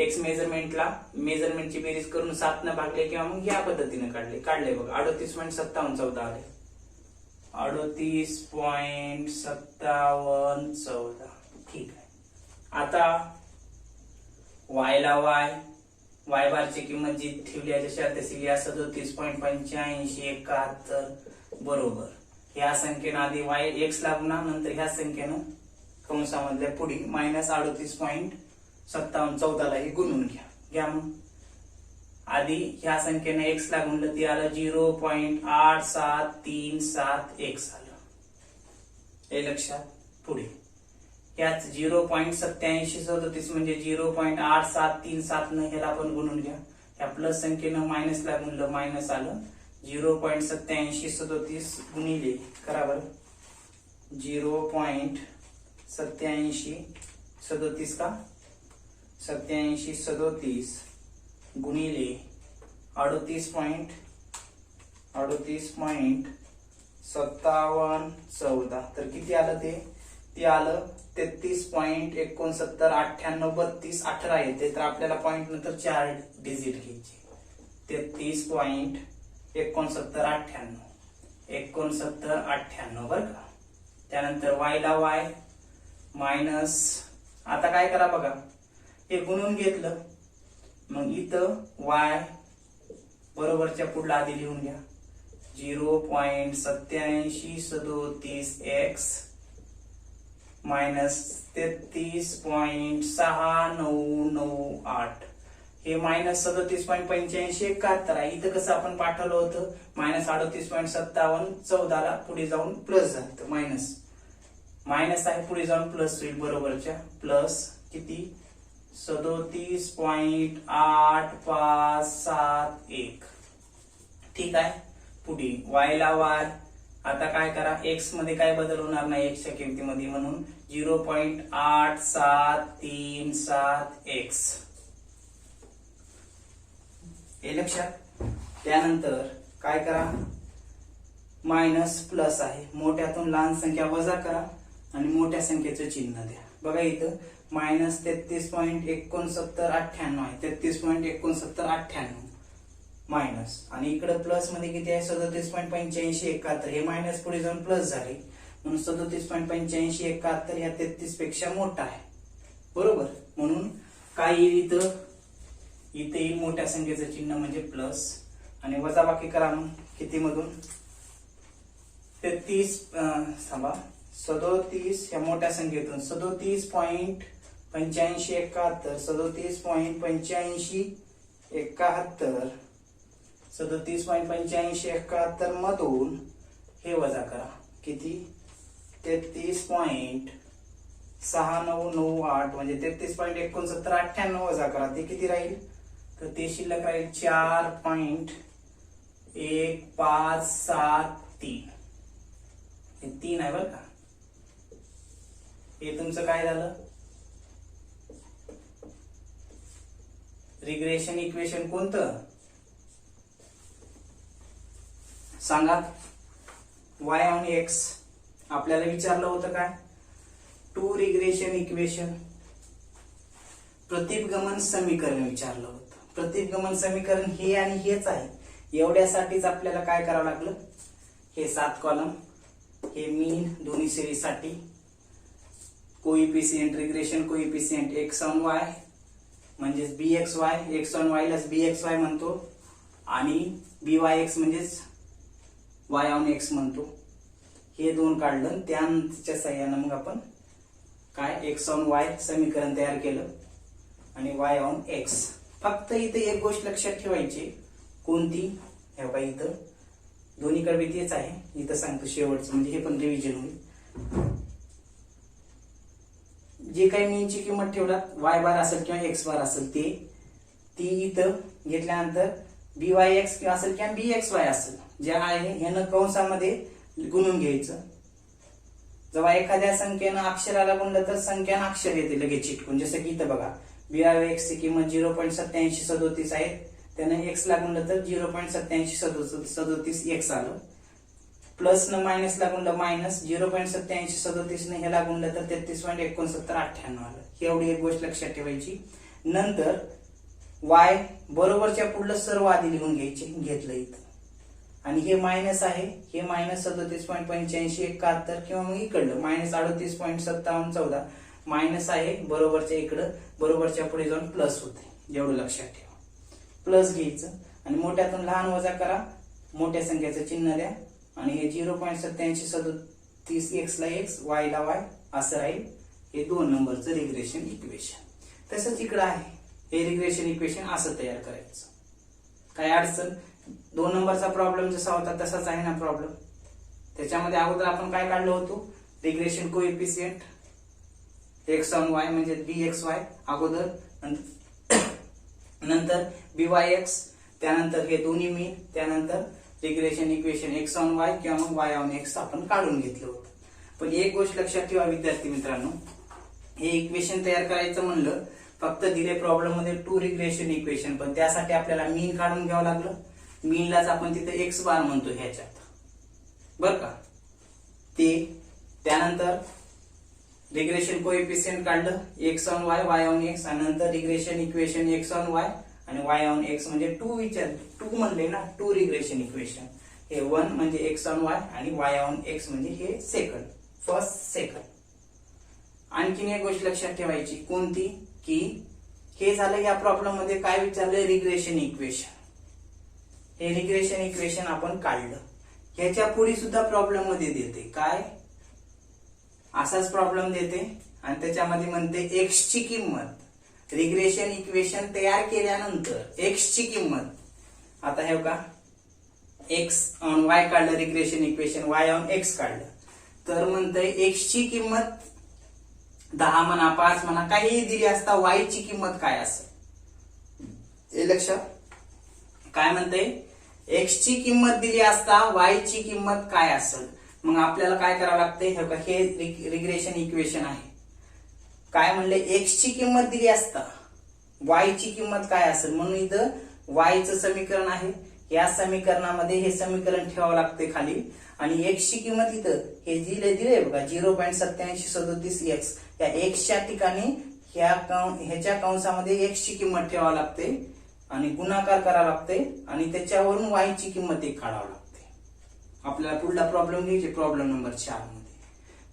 x मेजरमेंटची बेरीज करून 7 न भागले किंवा मग या पद्धतीने काढले बघा. 38.5714 आले, 38.5714. ठीक आहे. आता y ला y बारची किंमत जी ठेवली आहे जशी तशी लिहा, 37.8571 बरोबर. ह्या संख्येनं आधी x ला गुणा, नंतर ह्या संख्येनं कंसामधल्या पुढे मायनस 38.5714 ला गुणून घ्या. मग आधी ह्या संख्येनं x ला गुणलं ते आलं 0.8737x आलं. हे लक्षात. पुढे याच 0.8737 म्हणजे 0.8737 न ह्याला आपण गुणून घ्या. ह्या प्लस संख्येनं मायनस ला गुणलं, मायनस आलं. 0.8737 गुणिले करा बरं, 0.8737 का 8737 गुणिले 38.5714 तर किती आलं ते आलं 33.699832 येते. तर आपल्याला पॉइंट नंतर 4 डिजिट घ्यायचे. 33.6998 बरं का. त्यानंतर y ला y मायनस, आता काय करा बघा, हे गुणून घेतलं, मग इथं y बरोबरच्या पुढला आधी लिहून घ्या 0.8737x मायनस 33.6998. हे मायनस 37.8571 आहे. इथं कसं आपण पाठवलं होतं मायनस 38.5714 ला पुढे जाऊन प्लस झालं, मायनस आहे पुढे जाऊन प्लस होईल बरोबरच्या. प्लस किती 37.8571. ठीक आहे. पुढे y ला y, आता काय करा, x मध्ये काय बदल होणार नाही x च्या किमतीमध्ये, म्हणून 0.8737x. हे लक्षात. त्यानंतर काय करा, मायनस प्लस आहे, मोठ्यातून लहान संख्या वजा करा आणि मोठ्या संख्येचं चिन्ह द्या. बघा इथं मायनस 33.6998 आहे, 33.6998 मायनस, आणि इकडे प्लस मध्ये किती आहे 37.8571, हे मायनस पुढे जाऊन प्लस झाले म्हणून 37.8571 ह्या 33 पेक्षा मोठा आहे, बरोबर. म्हणून काय येईल इथे येईल मोठ्या संख्येचं चिन्ह म्हणजे प्लस, आणि वजाबाकी करा मग किती मधून 33 37 ह्या मोठ्या संख्येतून 37.8571 37.8571 मधून हे वजा करा किती 33.6998 म्हणजे 33.6998 वजा करा, ते किती राहील तर ते शिल्लक राहील 4.1573. हे 3 आहे बरं का. हे तुमचं काय झालं रिग्रेशन इक्वेशन कोणतं सांगा. y ऑन x आपल्याला विचारलं होतं काय, टू रिग्रेशन इक्वेशन प्रतिपगमन समीकरण विचारलं होतं. प्रतिपगमन समीकरण हे आणि हेच आहे, एवढ्यासाठीच आपल्याला काय करावं लागलं, हे 7 कॉलम, हे मीन दोन्ही सिरीज साठी, coefficient regression coefficient x on y म्हणजेच bxy, x ऑन y लाच bxy म्हणतो, आणि byx म्हणजेच y ऑन x म्हणतो. हे दोन काढलं, त्यांच्या साह्यानं मग आपण काय x ऑन y समीकरण तयार केलं आणि y ऑन x. फक्त इथे एक गोष्ट लक्षात ठेवायची, कोणती, हे बघा इथं दोन्हीकडे तेच आहे, इथं सांगतो शेवटचं म्हणजे हे पण रिव्हिजन होईल. जे काही मीनची किंमत ठेवलात y बार असेल किंवा x बार असेल ती इथं घेतल्यानंतर byx किंवा असेल किंवा bxy असेल जे आहे ह्यानं कंसामध्ये गुणून घ्यायचं. जेव्हा एखाद्या संख्येनं अक्षराला गुणलं तर संख्यानं अक्षर येते लगेच चिटकून, जसं की इथं बघा byx ची किंमत 0.8737 आहे, त्यानं x ला गुणलं तर 0.8737 x आलं, प्लस न मायनस ला गुणलं मायनस 0.8737 ने ह्याला गुणलं तर 33.6998 आलं. ही एवढी एक गोष्ट लक्षात ठेवायची. नंतर y बरोबरच्या पुढलं सर्व आधी लिहून घेतलं इथं, आणि हे मायनस आहे, हे मायनस 37.8571 किंवा मग इकडलं मायनस 38.5714 मायनस आहे, बरोबरच्या इकडं बरोबरच्या पुढे जाऊन प्लस होते, एवढं लक्षात ठेवा. प्लस घ्यायचं आणि मोठ्यातून लहान वजा करा, मोठ्या संख्येचं चिन्ह द्या, आणि हे 0.8737 x ला x y ला y असं राहील. हे 2 नंबरचं रिग्रेशन इक्वेशन. तसंच इकडं आहे, हे रिग्रेशन इक्वेशन असं तयार करायचं. काय अडचण, 2 नंबरचा प्रॉब्लेम जसा होता तसाच आहे ना प्रॉब्लेम. त्याच्यामध्ये अगोदर आपण काय काढलं होतो, regression coefficient x on y म्हणजे bxy अगोदर, नंतर byx, त्यानंतर हे दोन्ही मीन, त्यानंतर regression equation x on y किंवा मग y ऑन x आपण काढून घेतलं होतं. पण एक गोष्ट लक्षात ठेवा विद्यार्थी मित्रांनो, हे इक्वेशन तयार करायचं म्हणलं फक्त दिले प्रॉब्लेम मध्ये टू रिग्रेशन इक्वेशन, पण त्यासाठी आपल्याला मीन काढून घ्यावं लागलं. मीनलाच आपण तिथे x बार म्हणतो ह्याच्यात, बर का. ते त्यानंतर रिग्रेशन कोएफिशियंट काढलं x on y y on x, आणि नंतर regression equation x on y आणि y ऑन x म्हणजे टू म्हणले ना, टू रिग्रेशन इक्वेशन. हे 1 म्हणजे x ऑन y आणि y ऑन x म्हणजे हे सेकंड, फर्स्ट सेकंड. आणखीन एक गोष्ट लक्षात ठेवायची, कोणती, की हे झालं या प्रॉब्लेम मध्ये काय विचारलंय, रिग्रेशन इक्वेशन. हे रिग्रेशन इक्वेशन आपण काढलं. ह्याच्या पुढे सुद्धा प्रॉब्लेम मध्ये देते काय, असाच प्रॉब्लेम देते आणि त्याच्यामध्ये म्हणते x ची किंमत, रिग्रेशन इक्वेशन तयार केल्यानंतर x ची किंमत, आता हे बघा x ऑन y काढलं regression equation, y on x काढलं, तर म्हणतंय x ची किंमत 10 म्हणा 5 म्हणा काही दिली असता y ची किंमत काय असेल, हे लक्षात. काय म्हणतंय, x ची किंमत दिली असता y ची किंमत काय असेल. मग आपल्याला काय करावं लागतंय, हे रिग्रेशन इक्वेशन आहे. काय म्हणले, x ची किंमत दिली असता y ची किंमत काय असेल, म्हणून इथं y चं समीकरण आहे, या समीकरणामध्ये हे समीकरण ठेवावं लागते खाली, आणि x ची किंमत इथं हे दिले बघा 0.8737 x, या x च्या ठिकाणी ह्याच्या कंसामध्ये x ची किंमत ठेवावी लागते, आणि गुणाकार करावा लागते आणि त्याच्यावरून y ची किंमत एक काढावी लागते. आपल्याला पुढला प्रॉब्लेम घ्यायचे प्रॉब्लेम नंबर 4 मध्ये.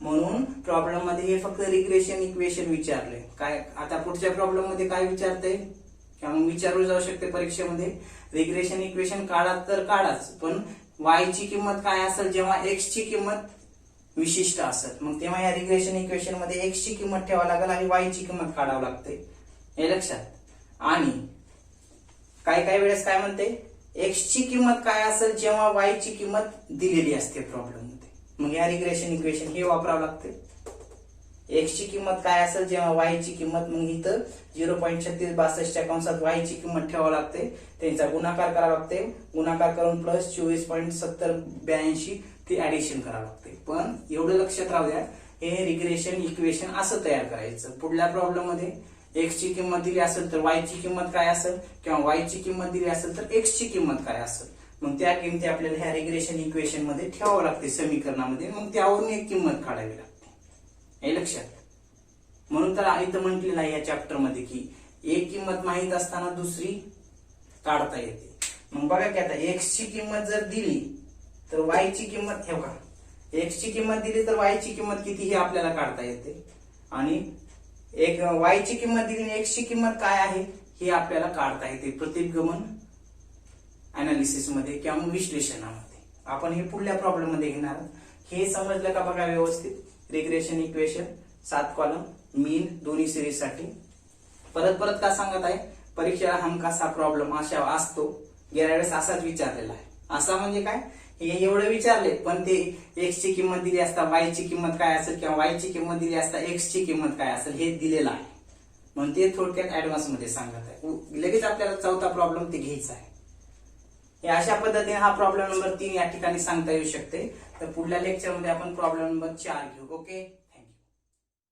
म्हणून प्रॉब्लेम मध्ये हे फक्त रिग्रेशन इक्वेशन विचारले. काय आता पुढच्या प्रॉब्लेम मध्ये काय विचारते किंवा मग विचारलं जाऊ शकते परीक्षेमध्ये, रिग्रेशन इक्वेशन काढा तर काढाच, पण y ची किंमत काय असेल जेव्हा x ची किंमत विशिष्ट असेल, मग तेव्हा या रिग्रेशन इक्वेशन मध्ये x ची किंमत ठेवावी लागेल आणि y ची किंमत काढावी लागते, हे लक्षात. आणि काय काय वेळेस काय म्हणते, x ची किंमत काय असेल जेव्हा y ची किंमत दिलेली असते प्रॉब्लेम मध्ये, मग या रिग्रेशन इक्वेशन हे वापरावं लागते. x ची किंमत काय असेल जेव्हा y ची किंमत, मग इथं 0.3662 च्या कंसात y ची किंमत ठेवावी लागते, त्यांचा गुणाकार करावा लागते, गुणाकार करून प्लस 24.7082 ती ऍडिशन करावं लागते. पण एवढं लक्षात राहू द्या, हे रिग्रेशन इक्वेशन असं तयार करायचं. पुढल्या प्रॉब्लेम मध्ये x ची किंमत दिली असेल तर y ची किंमत काय असेल, किंवा y ची किंमत दिली असेल तर x ची किंमत काय असेल, मग त्या किमती आपल्याला ह्या रिग्रेशन इक्वेशन मध्ये ठेवावं लागते समीकरणामध्ये, मग त्यावरून एक किंमत काढावी लागते, हे लक्षात. म्हणून तर इथं म्हटलेलं आहे या चॅप्टर मध्ये की एक किंमत माहित असताना दुसरी काढता येते. मग बघा की आता x ची किंमत जर दिली तर y ची किंमत ठेवा, x ची किंमत दिली तर y ची किंमत किती हे आपल्याला काढता येते, आणि एक y ची किंमत दिली आणि x ची किंमत काय आहे हे आपल्याला काढता येते प्रतिगमन अनालिसिस मध्ये किंवा विश्लेषणामध्ये. आपण हे पुढल्या प्रॉब्लेम मध्ये घेणार. हे समजलं का बघा व्यवस्थित. रिग्रेशन इक्वेशन 7 कॉलम मीन दोन्ही सिरीज साठी. परत परत का सांगत आहे, परीक्षेला हमखास हा प्रॉब्लेम अशा असतो, गेल्या वेळेस असाच विचारलेला आहे. असा म्हणजे काय, हे एवढे विचारले पण ते x ची किंमत दिली असता y ची किंमत काय असेल किंवा y ची किंमत दिली असता x ची किंमत काय असेल हे दिलेलं आहे, म्हणून ते थोडक्यात ऍडव्हान्स मध्ये सांगत आहे. लगेच आपल्याला चौथा प्रॉब्लेम ते घ्यायचा आहे. अशा पद्धतीने हा प्रॉब्लेम नंबर 3 या ठिकाणी सांगता येऊ शकते. तर पुढल्या लेक्चर मध्ये आपण प्रॉब्लेम नंबर 4 घेऊ. ओके.